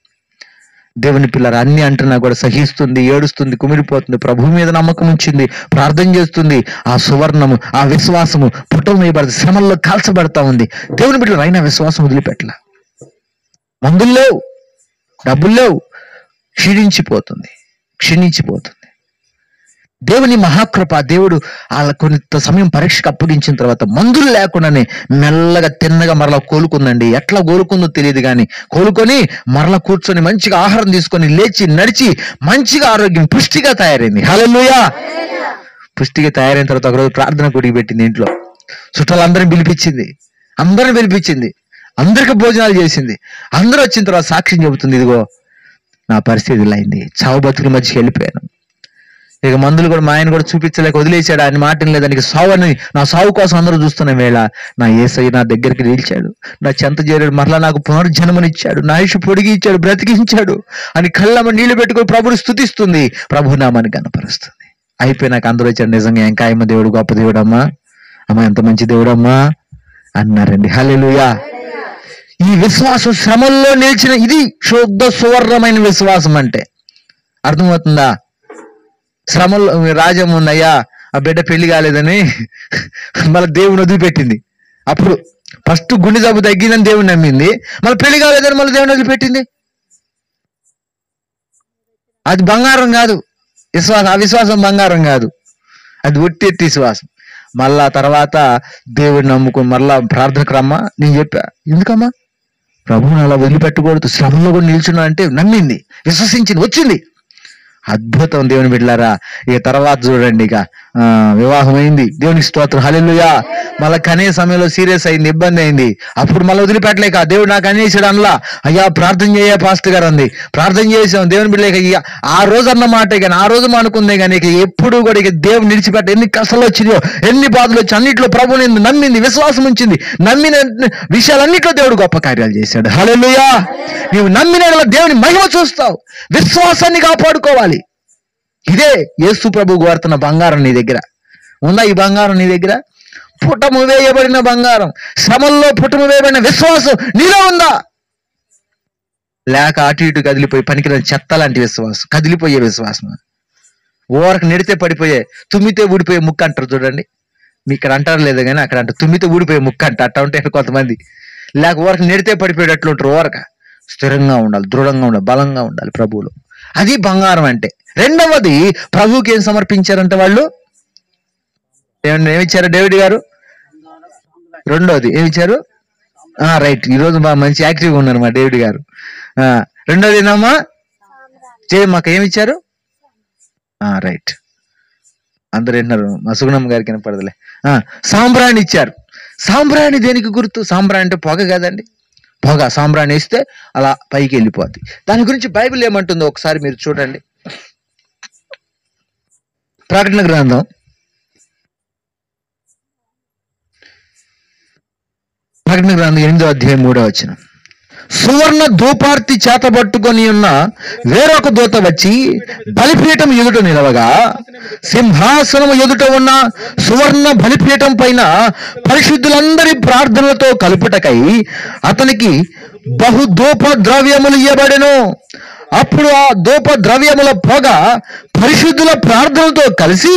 దేవుని పిల్లలు అన్ని అంటున్నా కూడా సహిస్తుంది, ఏడుస్తుంది, కుమిలిపోతుంది, ప్రభు మీద నమ్మకం ఉంచింది, ప్రార్థన చేస్తుంది. ఆ సువర్ణము, ఆ విశ్వాసము పుట్టమేయబడి శ్రమల్లో కాల్చబడతా ఉంది. దేవుని బిడ్డలు అయినా విశ్వాసం వదిలిపెట్టల. మందులు లేవు, డబ్బులు లేవు, క్షీణించిపోతుంది. దేవుని మహాకృప, దేవుడు వాళ్ళ కొంత సమయం పరీక్షకు అప్పగించిన తర్వాత మందులు లేకుండానే మెల్లగా తిన్నగా మరలా కోలుకుందండి. ఎట్లా కోలుకుందో తెలియదు, కానీ కోలుకొని మరలా కూర్చొని మంచిగా ఆహారం తీసుకొని లేచి నడిచి మంచిగా ఆరోగ్యం పుష్టిగా తయారైంది. హల్లెలూయా. పుష్టిగా తయారైన తర్వాత ఒకరోజు ప్రార్థన కూడికి పెట్టింది. ఇంట్లో చుట్టాలందరిని పిలిపించింది, అందరికి భోజనాలు చేసింది. అందరూ వచ్చిన తర్వాత సాక్ష్యం చెబుతుంది, ఇదిగో నా పరిస్థితి ఇలా అయింది, చావు బతుకుల మధ్యకి వెళ్ళిపోయాను. ఇక మందులు కూడా మా ఆయన కూడా చూపించలేక వదిలేశాడు, ఆయన మాట లేదానికి సావని, నా సావు కోసం అందరూ చూస్తున్న వేళ నా యేసయ్య నా దగ్గరికి నిలిచాడు, నా చెంత చేరాడు, మరలా నాకు పునర్జన్మనిచ్చాడు, నా ఆయుష్ పొడిగి ఇచ్చాడు, బ్రతికించాడు అని కళ్ళమ్మ నీళ్లు పెట్టుకుని ప్రభుని స్తుతిస్తుంది, ప్రభు నామాన్ని కనపరుస్తుంది. అయిపోయినాక అందరూ వచ్చాడు, నిజంగా ఎంకాయమ్మ దేవుడు గొప్ప దేవుడమ్మా, అమ్మ ఎంత మంచి దేవుడమ్మా అన్నారండి. హల్లెలూయా. ఈ విశ్వాసం శ్రమల్లో నిలిచిన ఇది శుద్ధ సువర్ణమైన విశ్వాసం. అంటే అర్థమవుతుందా? శ్రమల్లో రాజ్యం ఉందయ్యా, ఆ బిడ్డ పెళ్లి కాలేదని మళ్ళీ దేవుని వదిలిపెట్టింది. అప్పుడు ఫస్ట్ గుండె జబ్బు తగ్గిందని దేవుని నమ్మింది, మళ్ళీ పెళ్లి కాలేదని మళ్ళీ దేవుని వదిలిపెట్టింది. అది బంగారం కాదు విశ్వాసం, ఆ విశ్వాసం బంగారం కాదు, అది ఒట్టి విశ్వాసం. మళ్ళా తర్వాత దేవుడిని నమ్ముకుని మళ్ళా ప్రార్థనకు రమ్మా, నేను చెప్పా ఎందుకమ్మా ప్రభువుని అలా వదిలిపెట్టకూడదు, శ్రమంలో కూడా నిల్చున్నా అంటే నమ్మింది, విశ్వసించింది, వచ్చింది. అద్భుతం దేవుని బిడ్డలారా. ఇక తర్వాత చూడండి, ఇక వివాహం అయింది, దేవునికి స్తోత్రం, హల్లెలూయా. మళ్ళీ కనే సమయంలో సీరియస్ అయింది, ఇబ్బంది అయింది. అప్పుడు మళ్ళీ వదిలిపెట్టలేక దేవుడు నాకు అనేసాడు అనలా, అయ్యా ప్రార్థన చేయ పాస్టర్ గారు అంది, ప్రార్థన చేసాం దేవుని బిడ్డలేక. ఇక ఆ రోజు అన్న మాట కానీ ఆ రోజు అనుకుందే కానీ ఇక ఎప్పుడు కూడా ఇక దేవుడు నిలిచిపెట్ట. ఎన్ని కష్టాలు వచ్చినాయో, ఎన్ని బాధలు వచ్చి అన్నింటిలో ప్రభుని నమ్మింది, విశ్వాసం ఉంచింది, నమ్మిన విషయాలన్నింటిలో దేవుడు గొప్ప కార్యాలు చేశాడు. హల్లెలూయా. నీవు నమ్మిన దేవుని మహిమ చూస్తావు, విశ్వాసాన్ని కాపాడుకోవాలి. ఇదే యేసు ప్రభు కోరుతున్న బంగారం. నీ దగ్గర ఉందా ఈ బంగారం? నీ దగ్గర పుటము వేయబడిన బంగారం, శ్రమల్లో పుటము వేయబడిన విశ్వాసం నీలో ఉందా? లేక అటు ఇటు కదిలిపోయి పనికిరాని చెత్త లాంటి విశ్వాసం, కదిలిపోయే విశ్వాసం, ఓరకు నెడితే పడిపోయే, తుమ్మితే ఊడిపోయే ముక్క అంటారు చూడండి. మీ ఇక్కడ అంటారు లేదు కానీ అక్కడ అంటారు తుమ్మితే ఊడిపోయే ముక్క అంట. అట్లా ఉంటే కొంతమంది లేక ఓరకు నెడితే పడిపోయేటట్లు ఉంటారు. ఓరక స్థిరంగా ఉండాలి, దృఢంగా ఉండాలి, బలంగా ఉండాలి ప్రభువులో. అది బంగారం అంటే. రెండవది ప్రభువుకి ఏం సమర్పించారంటే వాళ్ళు ఏమిచ్చారు డేవిడ్ గారు? రెండవది ఏమిచ్చారు? రైట్, ఈరోజు మంచి యాక్టివ్గా ఉన్నారు మా డేవిడ్ గారు. రెండోది ఏనమ్మా మాకు ఏమిచ్చారు? రైట్, అందరు వింటున్నారు, మా సుగుణమ్మ గారికి వినపడదులే. సాంబ్రాణి ఇచ్చారు. సాంబ్రాణి దేనికి గుర్తు? సాంబ్రాణి అంటే పొగ కదండి. పొగ సాంబ్రాణి వేస్తే అలా పైకి వెళ్ళిపోద్ది. దాని గురించి బైబిల్ ఏమంటుందో ఒకసారి మీరు చూడండి. ప్రకటన గ్రంథం 8వ అధ్యాయం 3వ వచనం. సువర్ణ ధూపార్తి చేతబట్టుకొని ఉన్న వేరొక దూత వచ్చి బలిపీఠం ఎదుట నిలవగా, సింహాసనం ఎదుట ఉన్న సువర్ణ బలిపీఠం పైన పరిశుద్ధులందరి ప్రార్థనలతో కలుపుటకై అతనికి బహు ధూప ద్రవ్యములు ఇవ్వబడెను. అప్పుడు ఆ ధూప ద్రవ్యముల పొగ పరిశుద్ధుల ప్రార్థనలతో కలిసి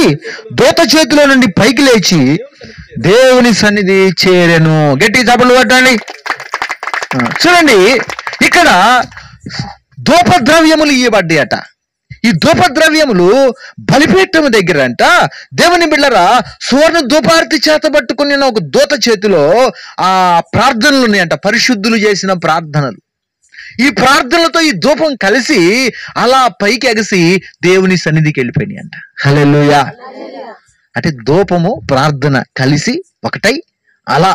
దూత చేతిలో నుండి పైకి లేచి దేవుని సన్నిధి చేరెను. గట్టి చప్పట్లు కొట్టండి. చూడండి, ఇక్కడ ధూపద్రవ్యములు ఇవ్వబడ్డాయట. ఈ ధూపద్రవ్యములు బలిపీఠం దగ్గర అంట దేవుని బిడ్డరా సువర్ణ ధూపార్తి చేతబట్టుకుని ఒక దూత చేతిలో ఆ ప్రార్థనలు ఉన్నాయంట, పరిశుద్ధులు చేసిన ప్రార్థనలు. ఈ ప్రార్థనలతో ఈ ధూపం కలిసి అలా పైకి ఎగసి దేవుని సన్నిధికి వెళ్ళిపోయినాయి అంట. హల్లెలూయా. అంటే ధూపము ప్రార్థన కలిసి ఒకటై అలా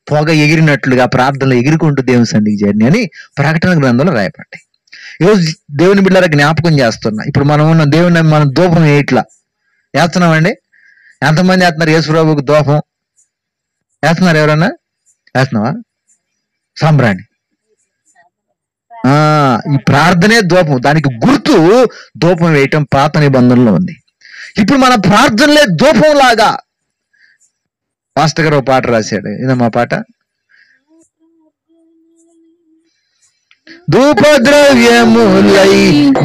పొగ ఎగిరినట్లుగా ప్రార్థనలు ఎగురుకుంటూ దేవుని సన్నిధికి చేరిని అని ప్రకటన గ్రంథంలో రాయబడ్డాయి. ఈరోజు దేవుని బిడ్డల జ్ఞాపకం చేస్తున్నా. ఇప్పుడు మనం ఉన్న దేవుని మనం ధూపం ఎట్లా వేస్తున్నామండి? ఎంతమంది వేస్తున్నారు యేసుప్రభుకు ధూపం? వేస్తున్నారు ఎవరన్నా? వేస్తున్నావా? సాంబ్రాణి. ఈ ప్రార్థనే ధూపం. దానికి గుర్తు ధూపం వేయటం పాత నిబంధనలో ఉంది. ఇప్పుడు మన ప్రార్థనలే ధూపం లాగా. మాస్టర్ గారు ఒక పాట రాశాడు, ఇదమ్మా పాట. ధూపద్రవ్యములై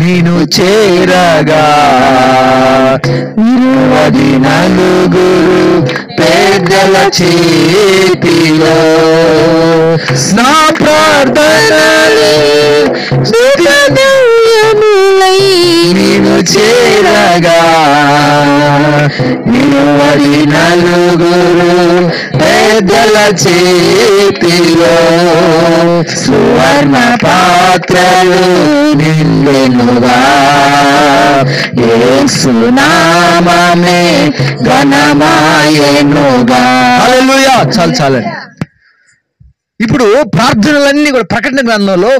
నేను చేరగా 24 పెద్దల చేతిలో నా ప్రార్థనలే ధూపద్రవ్యములై నేను చేరగా 24 పెద్దల చేతిలో సువర్ణ పాత్రలు నిండెనుగా యేసు నామమే ఘనమాయెనుగా. హల్లెలూయా. చాలండి. ఇప్పుడు ప్రార్థనలన్నీ కూడా ప్రకటన గ్రంథంలో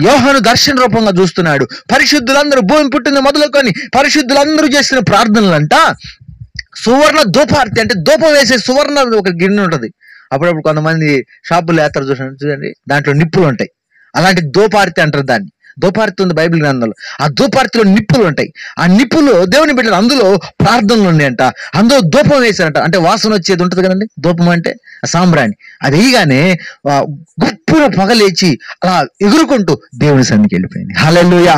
యోహాను దర్శన రూపంగా చూస్తున్నాడు. పరిశుద్ధులందరూ భూమి పుట్టింది మొదలుకొని పరిశుద్ధులందరూ చేసిన ప్రార్థనలంట సువర్ణ ధూపార్తి, అంటే ధూపం వేసే సువర్ణ ఒక గిన్నె ఉంటుంది. అప్పుడప్పుడు కొంతమంది షాపులు వేస్తారు చూడండి, దాంట్లో నిప్పులు ఉంటాయి. అలాంటి ధూపార్తి అంటారు దాన్ని. ధూపార్తి ఉంది బైబిల్ గ్రంథంలో. ఆ ధూపార్తిలో నిప్పులు ఉంటాయి. ఆ నిప్పులు దేవుని బిడ్డలు, అందులో ప్రార్థనలు ఉన్నాయంట, అందులో ధూపం వేసారంట. అంటే వాసన వచ్చేది ఉంటుంది కదండి, ధూపం అంటే సాంబ్రాణి. అది వేయగానే గొప్ప పొగ లేచి అలా ఎగురుకుంటూ దేవుని సన్నిధికి వెళ్ళిపోయింది. హల్లెలూయా.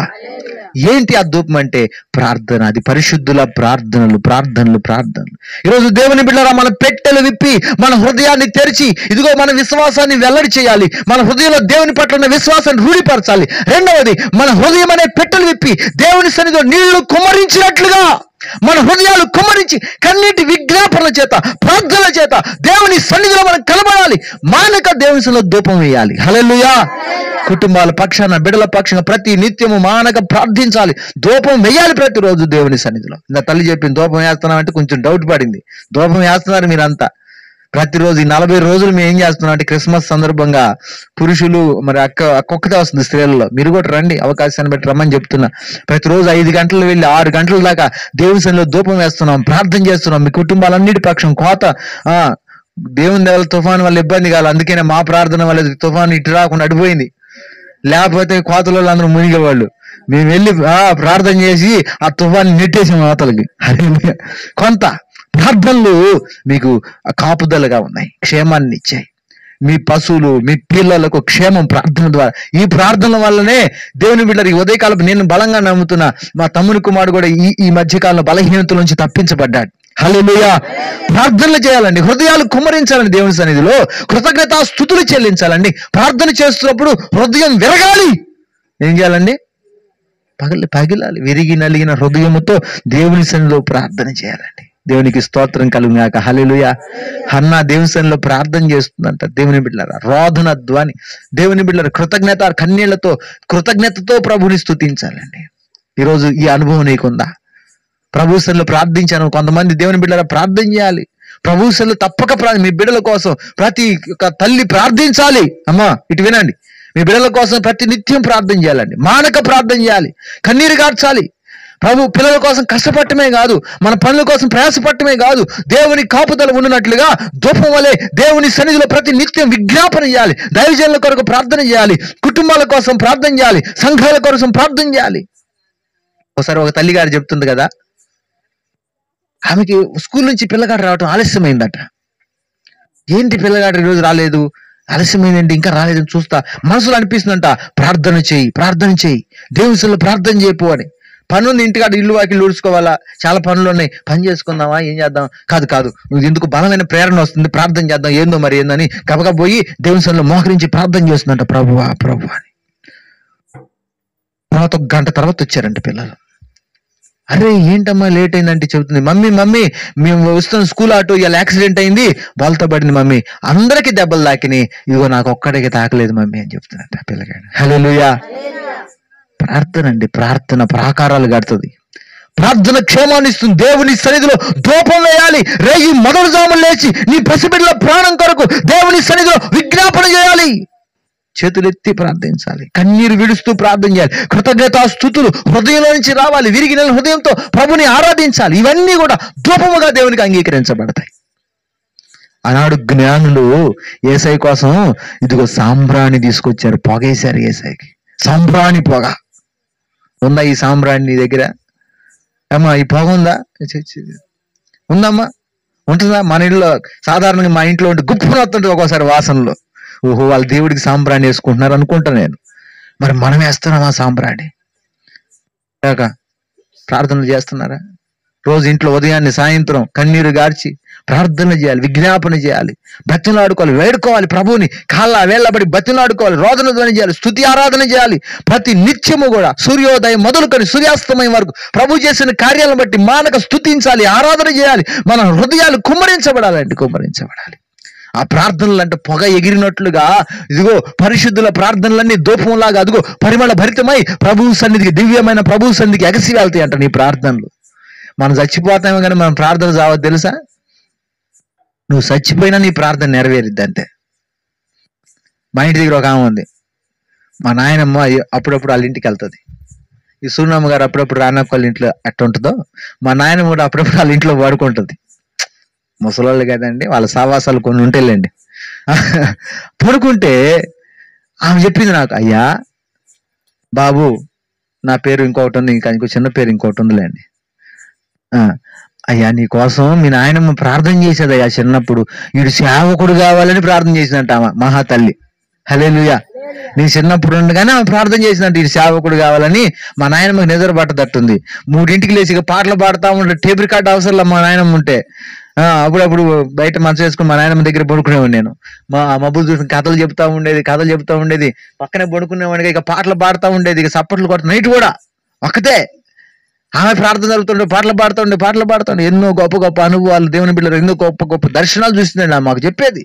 ఏంటి ఆ ధూపం అంటే? ప్రార్థన. అది పరిశుద్ధుల ప్రార్థనలు. ఈరోజు దేవుని బిడ్డలారా మన పెట్టెలు విప్పి మన హృదయాన్ని తెరిచి ఇదిగో మన విశ్వాసాన్ని వెల్లడి చేయాలి. మన హృదయంలో దేవుని పట్ల ఉన్న విశ్వాసాన్ని రూఢిపరచాలి. రెండవది, మన హృదయం అనే పెట్టెలు విప్పి దేవుని సన్నిధిలో నీళ్లు కుమ్మరించినట్లుగా మన హృదయాలు కుమ్మరించి కన్నీటి విజ్ఞాపనల చేత ప్రార్థనల చేత దేవుని సన్నిధిలో మనం కలబడాలి. మానక దేవుని సన్నిధిలో ధూపం వేయాలి. హల్లెలూయా. కుటుంబాల పక్షాన బిడ్డల పక్షాన ప్రతి నిత్యము మానక ప్రార్థించాలి. ధూపం వేయాలి ప్రతిరోజు దేవుని సన్నిధిలో. నా తల్లి చెప్పింది ధూపం వేస్తున్నామంటే కొంచెం డౌట్ పడింది. ధూపం వేస్తున్నారు మీరంతా ప్రతిరోజు. ఈ 40 రోజులు మేము ఏం చేస్తున్నాం అంటే క్రిస్మస్ సందర్భంగా పురుషులు మరి ఒక్కతే వస్తుంది స్త్రీలలో, మీరు కూడా రండి, అవకాశాన్ని బట్టి రమ్మని చెప్తున్నా. ప్రతిరోజు 5 గంటలు వెళ్ళి 6 గంటల దాకా దేవుని సన్నిధిలో ధూపం వేస్తున్నాం, ప్రార్థన చేస్తున్నాం. మీ కుటుంబాలన్నిటి పక్షం కోత దేవుని దేవల తుఫాను వల్ల ఇబ్బంది కాదు, అందుకనే మా ప్రార్థన వల్ల తుఫాను ఇటు రాకుండా అడిపోయింది. లేకపోతే కోతల అందరూ మునిగేవాళ్ళు. మేము వెళ్ళి ప్రార్థన చేసి ఆ తుఫాన్ని నెట్టేసాం అవతలకి. కొంత ప్రార్థనలు మీకు కాపుదలగా ఉన్నాయి, క్షేమాన్ని ఇచ్చాయి. మీ పశువులు మీ పిల్లలకు క్షేమం ప్రార్థన ద్వారా. ఈ ప్రార్థనల వల్లనే దేవుని బిడ్డలకి ఉదయకాలం నేను బలంగా నమ్ముతున్నా మా తమ్ముని కుమారుడు కూడా ఈ మధ్యకాలంలో బలహీనతల నుంచి తప్పించబడ్డాడు. హల్లెలూయా. ప్రార్థనలు చేయాలండి, హృదయాలు కుమ్మరించాలండి, దేవుని సన్నిధిలో కృతజ్ఞతా స్తుతులు చెల్లించాలండి. ప్రార్థన చేస్తున్నప్పుడు హృదయం విరగాలి. ఏం చేయాలండి? పగిలాలి. విరిగి నలిగిన హృదయముతో దేవుని సన్నిధిలో ప్రార్థన చేయాలండి. దేవునికి స్తోత్రం కలుగుగాక. హల్లెలూయా. హన్నా దేవుని సన్నిధిలో ప్రార్థన చేస్తుందంట. దేవుని బిడ్డలారా రోదన ధ్వని, దేవుని బిడ్డలారా కృతజ్ఞత కన్నీళ్లతో కృతజ్ఞతతో ప్రభుని స్తుతించాలండి. ఈరోజు ఈ అనుభవం నీకుందా? ప్రభు సన్నిధిలో ప్రార్థించాను. కొంతమంది దేవుని బిడ్డలారా ప్రార్థన చేయాలి. ప్రభు సన్నిధిలో తప్పక మీ బిడ్డల కోసం ప్రతి ఒక్క తల్లి ప్రార్థించాలి. అమ్మా ఇటు వినండి, మీ బిడ్డల కోసం ప్రతి నిత్యం ప్రార్థన చేయాలండి, మానక ప్రార్థన చేయాలి, కన్నీరు గార్చాలి. ప్రభు పిల్లల కోసం కష్టపడటమే కాదు, మన పనుల కోసం ప్రయాసపడటమే కాదు, దేవుని కాపుదల ఉన్నట్లుగా ధూపం వలె దేవుని సన్నిధిలో ప్రతి నిత్యం విజ్ఞాపన చేయాలి, దైవజనుల కొరకు ప్రార్థన చేయాలి, కుటుంబాల కోసం ప్రార్థన చేయాలి, సంఘాల కోసం ప్రార్థన చేయాలి. ఒకసారి ఒక తల్లి గారు చెప్తుంది కదా, ఆమెకి స్కూల్ నుంచి పిల్లగాడు రావటం ఆలస్యమైందట. ఏంటి పిల్లగాడు ఈరోజు రాలేదు, ఆలస్యమైందండి, ఇంకా రాలేదని చూస్తా మనసులో అనిపిస్తుందంట, ప్రార్థన చేయి, ప్రార్థన చేయి, దేవుని సన్నిధిలో ప్రార్థన చేయపు అని. పనుంది, ఇంటికాడ ఇల్లు వాకిలు ఊడ్చుకోవాలా, చాలా పనులు ఉన్నాయి, పని చేసుకుందామా, ఏం చేద్దాం, కాదు నువ్వు ఎందుకు బలమైన ప్రేరణ వస్తుంది, ప్రార్థన చేద్దాం, ఏందో మరి ఏందని గబగబా పోయి దేవుని సన్నిధిలో మోకరించి ప్రార్థన చేస్తుందంట, ప్రభువా ప్రభు అని. తర్వాత ఒక గంట తర్వాత వచ్చారంట పిల్లలు. అరే ఏంటమ్మా లేట్ అయిందంటే చెబుతుంది, మమ్మీ మేము వస్తున్న స్కూల్ ఆటో ఇలా యాక్సిడెంట్ అయింది, బాల్తో పడింది మమ్మీ, అందరికీ దెబ్బలు తాకినాయి, ఇదిగో నాకు ఒక్కడికి తాకలేదు మమ్మీ అని చెప్తున్నట్ట పిల్లగాడు. హల్లెలూయా. ప్రార్థన అండి, ప్రార్థన ప్రాకారాలు కడుతుంది, ప్రార్థన క్షేమాన్ని ఇస్తుంది. దేవుని సన్నిధిలో ధూపం వేయాలి, రేయి మొదటి జాములు లేచి నీ పసిబిడ్డల ప్రాణం కొరకు దేవుని సన్నిధిలో విజ్ఞాపన చేయాలి, చేతులెత్తి ప్రార్థించాలి, కన్నీరు విడుస్తూ ప్రార్థన చేయాలి, కృతజ్ఞతా స్తుతులు హృదయంలో నుంచి రావాలి, విరిగిన హృదయంతో ప్రభుని ఆరాధించాలి. ఇవన్నీ కూడా ధూపముగా దేవునికి అంగీకరించబడతాయి. ఆనాడు జ్ఞానులు యేసయ్య కోసం ఇదిగో సాంబ్రాణి తీసుకొచ్చారు, పొగేశారు యేసయ్యకి, సాంబ్రాణి పొగ. ఉందా ఈ సాంబ్రాణి నీ దగ్గర? అమ్మా ఈ పొగ ఉందా? ఉందమ్మా, ఉంటుందా? మన ఇంట్లో సాధారణంగా మా ఇంట్లో ఉంటే గుప్పన వస్తుంటుంది ఒక్కోసారి వాసనలో, ఓహో వాళ్ళు దేవుడికి సాంబ్రాణి వేసుకుంటున్నారు అనుకుంటా నేను. మరి మనం వేస్తున్నామా సాంబ్రాణి? ప్రార్థనలు చేస్తున్నారా? రోజు ఇంట్లో ఉదయాన్నే సాయంత్రం కన్నీరు గార్చి ప్రార్థన చేయాలి, విజ్ఞాపన చేయాలి, బతిలాడుకోవాలి, వేడుకోవాలి, ప్రభువుని కాళ్ళ వేళ్ళబడి బతిలాడుకోవాలి, రోదన ధ్వని చేయాలి, స్తుతి ఆరాధన చేయాలి. ప్రతి నిత్యము కూడా సూర్యోదయం మొదలుకొని సూర్యాస్తమయం వరకు ప్రభు చేసిన కార్యాలను బట్టి మానక స్తుతించాలి, ఆరాధన చేయాలి. మన హృదయాలు కుమ్మరించబడాలి. ఆ ప్రార్థనలు అంటే పొగ ఎగిరినట్లుగా ఇదిగో పరిశుద్ధుల ప్రార్థనలన్నీ ధూపంలాగా అదిగో పరిమళ భరితమై ప్రభువు సన్నిధికి, దివ్యమైన ప్రభువు సన్నిధికి ఎగసి వెళ్తాయి అంట నీ ప్రార్థనలు. మనం చచ్చిపోతామో కానీ మనం ప్రార్థన చావద్దు తెలుసా? నువ్వు చచ్చిపోయినా నీ ప్రార్థన నెరవేరిద్ది అంతే. మా ఇంటి దగ్గర ఒక ఆమె ఉంది, మా నాయనమ్మ అప్పుడప్పుడు వాళ్ళ ఇంటికి వెళ్తుంది. ఈ సూర్యమ్మ గారు అప్పుడప్పుడు రానక్క వాళ్ళ ఇంట్లో అట్ట ఉంటుందో, మా నాయనమ్మ కూడా అప్పుడప్పుడు వాళ్ళ ఇంట్లో పడుకుంటుంది. ముసలోళ్ళు కదండి, వాళ్ళ సావాసాలు కొన్ని ఉంటాయిలేండి. పడుకుంటే ఆమె చెప్పింది నాకు, అయ్యా బాబు నా పేరు ఇంకొకటి ఉంది, ఇంకో చిన్న పేరు ఇంకొకటి ఉందిలేండి, అయ్యా నీ కోసం మీ నాయనమ్మ ప్రార్థన చేసేది అయ్యా చిన్నప్పుడు, వీడు సేవకుడు కావాలని ప్రార్థన చేసినట్ట ఆమె మహాతల్లి. హల్లెలూయా. నీ చిన్నప్పుడు ఉండగానే ఆమె ప్రార్థన చేసినట్టు వీడు సేవకుడు కావాలని. మా నాయనమ్మకి నిద్ర పట్టదట్టుంది, 3ంటికి లేచి పాటలు పాడుతూ ఉంటే, టేప్ రికార్డ్ అవసరం మా నాయనమ్మ ఉంటే అప్పుడప్పుడు బయట మంచం వేసుకుని మా నాయనమ్మ దగ్గర పడుకునేవాడు నేను. మా మబ్బులు చూసి కథలు చెప్తా ఉండేది, పక్కనే పడుకునేవాడిగా ఇక పాటలు పాడుతూ ఉండేది, ఇక సప్పట్లు కొడుతూ నైట్ కూడా ఒక్కతే ఆమె ప్రార్థన జరుగుతుండే, పాటలు పాడుతుండే. ఎన్నో గొప్ప అనుభవాలు, దేవుని బిడ్డలు ఎన్నో గొప్ప దర్శనాలు చూసిందండి మాకు చెప్పేది.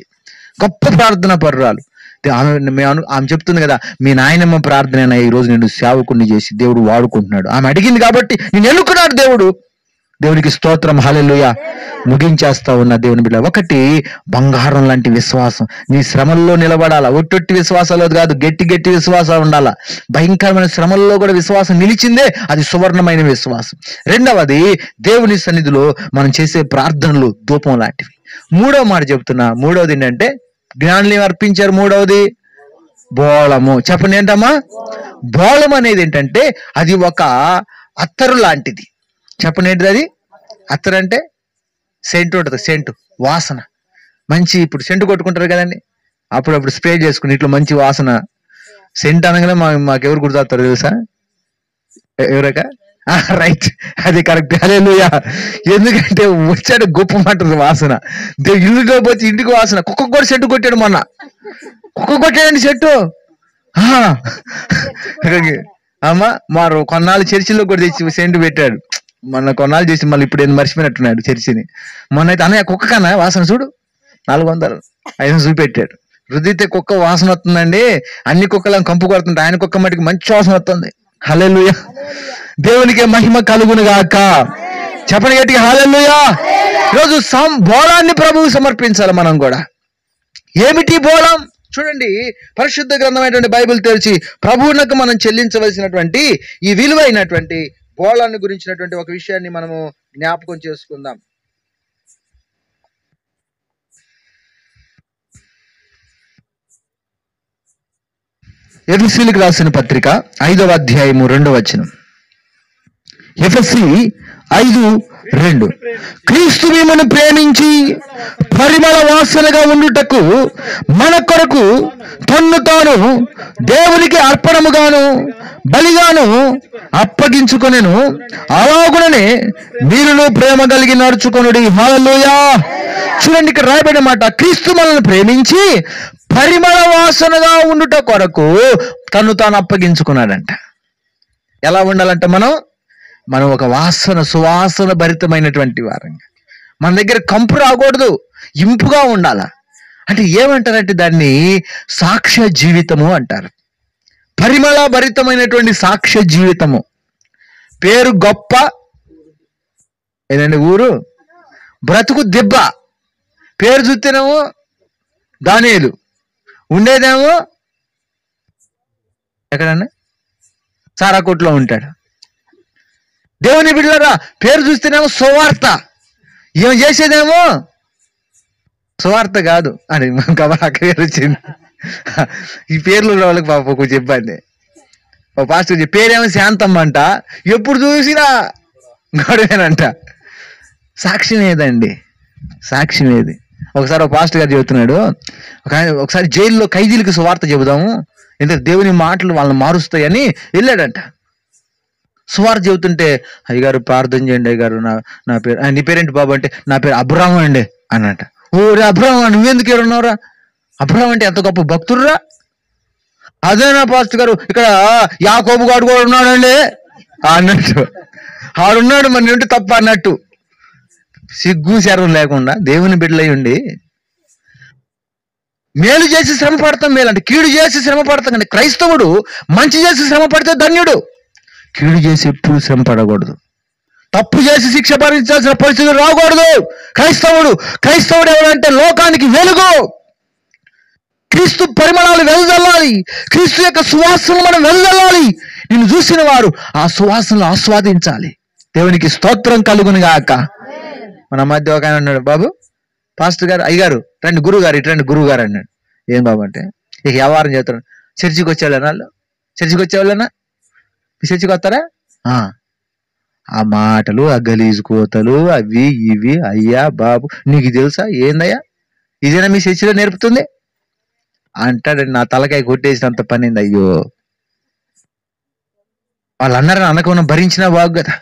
గొప్ప ప్రార్థన పరురాలు ఆమె చెప్తుంది కదా, మీ నాయనమ్మ ప్రార్థన ఈ రోజు నేను సేవకుడిని చేసి దేవుడు వాడుకుంటున్నాడు. ఆమె అడిగింది కాబట్టి నేను ఎన్నుకున్నాడు దేవుడు. దేవునికి స్తోత్రం. హల్లెలూయా. ముగించేస్తా ఉన్న దేవుని బిడ్డ, ఒకటి బంగారం లాంటి విశ్వాసం. నీ శ్రమల్లో నిలబడాలా, ఒట్టొట్టి విశ్వాసాలు కాదు, గట్టి విశ్వాసాలు ఉండాలా. భయంకరమైన శ్రమల్లో కూడా విశ్వాసం నిలిచిందే, అది సువర్ణమైన విశ్వాసం. రెండవది దేవుని సన్నిధిలో మనం చేసే ప్రార్థనలు ధూపం లాంటివి. మూడవ మాట చెప్తున్నా, మూడవది ఏంటంటే జ్ఞానులు అర్పించారు. మూడవది బోళము. చెప్పండి ఏంటమ్మా? బోళం అనేది ఏంటంటే అది ఒక అత్తరు లాంటిది. చెప్పండి ఏంటిది అది? అత్తరు అంటే సెంటు ఉంటుంది, సెంటు వాసన. మంచి ఇప్పుడు సెంటు కొట్టుకుంటారు కదండి, అప్పుడప్పుడు స్ప్రే చేసుకుని ఇట్లా మంచి వాసన. సెంట్ అనగానే మాకెవరు గుర్తొస్తారు తెలుసా? ఎవరక? రైట్, అది కరెక్ట్. హల్లెలూయా. ఎందుకంటే వచ్చాడు గొప్ప మాట వాసన. ఇల్లులో పోతే ఇంటికి వాసన. కుక్క కూడా సెంటు కొట్టాడు మొన్న, కుక్క కొట్టాడండి చెట్టు. అమ్మ మారు కొన్నాళ్ళు చర్చిలో కూడా తెచ్చి సెంటు పెట్టాడు. మొన్న కొన్నాళ్ళు చేసి మళ్ళీ ఇప్పుడు ఏం మర్చిపోయినట్టున్నాడు చర్చిని. మొన్న అయితే అన్నయ్య కుక్క కన్నా వాసన చూడు 400 500 చూపెట్టాడు. రుద్దితే కుక్క వాసన వస్తుందండి, అన్ని కుక్కలను కంపు కొడుతుంటాయి, ఆయన కుక్క మటుకు మంచి వాసన వస్తుంది. హల్లెలూయా. దేవునికి మహిమ కలుగును గాక. చెప్పండి గట్టిగా హల్లెలూయా. ఈరోజు బోళాన్ని ప్రభువు సమర్పించాలి మనం కూడా. ఏమిటి బోళం? చూడండి, పరిశుద్ధ గ్రంథమైనటువంటి బైబిల్ తెరిచి ప్రభువునకు మనం చెల్లించవలసినటువంటి ఈ విలువైనటువంటి బోళాన్ని గురించినటువంటి ఒక విషయాన్ని మనము జ్ఞాపకం చేసుకుందాం. ఎఫెసీయులకు రాసిన పత్రిక 5వ అధ్యాయము 2వ వచనం. ఎఫెసీ 5:2. క్రీస్తు మిమ్మును ప్రేమించి పరిమళ వాసనగా ఉండుటకు మన కొరకు తన్ను తాను దేవునికి అర్పణముగాను బలిగాను అప్పగించుకొనెను. అలాగుననే మీరును ప్రేమ కలిగి నడుచుకొనుడి. హల్లెలూయా. చూడండి, ఇక్కడ రాయబడిన మాట, క్రీస్తు మనల్ని ప్రేమించి పరిమళ వాసనగా ఉండుట కొరకు తను తాను అప్పగించుకున్నాడంట. ఎలా ఉండాలంట? మనం ఒక సువాసన భరితమైనటువంటి వారంగా, మన దగ్గర కంపు రాకూడదు, ఇంపుగా ఉండాల. అంటే ఏమంటారంటే దాన్ని సాక్ష్య జీవితము అంటారు. పరిమళ భరితమైనటువంటి సాక్ష్య జీవితము. పేరు గొప్ప ఏదండి, ఊరు బ్రతుకు దిబ్బ. పేరు చూస్తేనేమో దానియేలు, ఉండేదేమో ఎక్కడన్నా సారాకోట్లో ఉంటాడు. దేవుని బిడ్డలారా, పేరు చూస్తేనేమో సువార్త, ఏం చేసేదేమో సువార్త కాదు అని అక్కడ వచ్చింది. ఈ పేర్లు వాళ్ళకి పాప కొంచెం ఇబ్బంది. ఒక పాస్టర్ పేరేమో శాంతమ్మ అంట, ఎప్పుడు చూసినా గొడవేనంట. సాక్ష్యం ఏదండి? సాక్ష్యం ఏది? ఒకసారి ఒక పాస్టర్ గారు చెబుతున్నాడు, ఒకసారి జైల్లో ఖైదీలకు సువార్త చెబుదాము, ఎందుకంటే దేవుని మాటలు వాళ్ళని మారుస్తాయని వెళ్ళాడంట. సువార్త చెబుతుంటే, అయ్యగారు ప్రార్థన చేయండి అయ్యగారు, నా పేరు, నీ పేరేంటి బాబు అంటే, నా పేరు అబ్రాహం అండి అన్నట. ఓరే అబ్రాహం, నువ్వెందుకు ఏడున్నావురా? అబ్రాహం అంటే ఎంత గొప్ప భక్తుడురా. అదేనా పాస్టర్ గారు, ఇక్కడ యాకోబు గారు కూడా ఉన్నాడండి అన్నట్టు. ఆడున్నాడు, మరి ఉంటే తప్ప అన్నట్టు. సిగ్గు శరం లేకుండా దేవుని బిడ్డలై ఉండి మేలు చేసి శ్రమ పడతాం, మేలు అంటే కీడు చేసి శ్రమ పడతాం. కానీ క్రైస్తవుడు మంచి చేసి శ్రమ పడితే ధన్యుడు. కీడు చేసి ఎప్పుడు శ్రమ పడకూడదు. తప్పు చేసి శిక్ష భరించాల్సిన పరిస్థితులు రాకూడదు. క్రైస్తవుడు ఎవరంటే లోకానికి వెలుగు. క్రీస్తు పరిమళాలు వెదజల్లాలి. క్రీస్తు యొక్క సువాసనలు మనం వెదజల్లాలి. నిన్ను చూసిన వారు ఆ సువాసనలు ఆస్వాదించాలి. దేవునికి స్తోత్రం కలుగును గాక. మన మధ్య ఒక ఆయన అన్నాడు, బాబు పాస్టర్ గారు, అయ్యగారు రండి, గురువు గారు ఇటు రండి, గురువు గారు అన్నాడు. ఏం బాబు అంటే, ఇక వ్యవహారం చేస్తున్నాడు. చర్చికి వచ్చేవాళ్ళనా? చర్చికి వచ్చేవాళ్ళనా? మీ చర్చికి వస్తారా? ఆ మాటలు, ఆ గలీజు కోతలు, అవి ఇవి, అయ్యా బాబు నీకు తెలుసా ఏందయ్యా, ఇదేనా మీ చర్చిలో నేర్పుతుంది అంటాడండి. నా తలకాయ కొట్టేసినంత పనింది. అయ్యో, వాళ్ళు అన్నారని అనకుండా భరించినా బాగు కదా.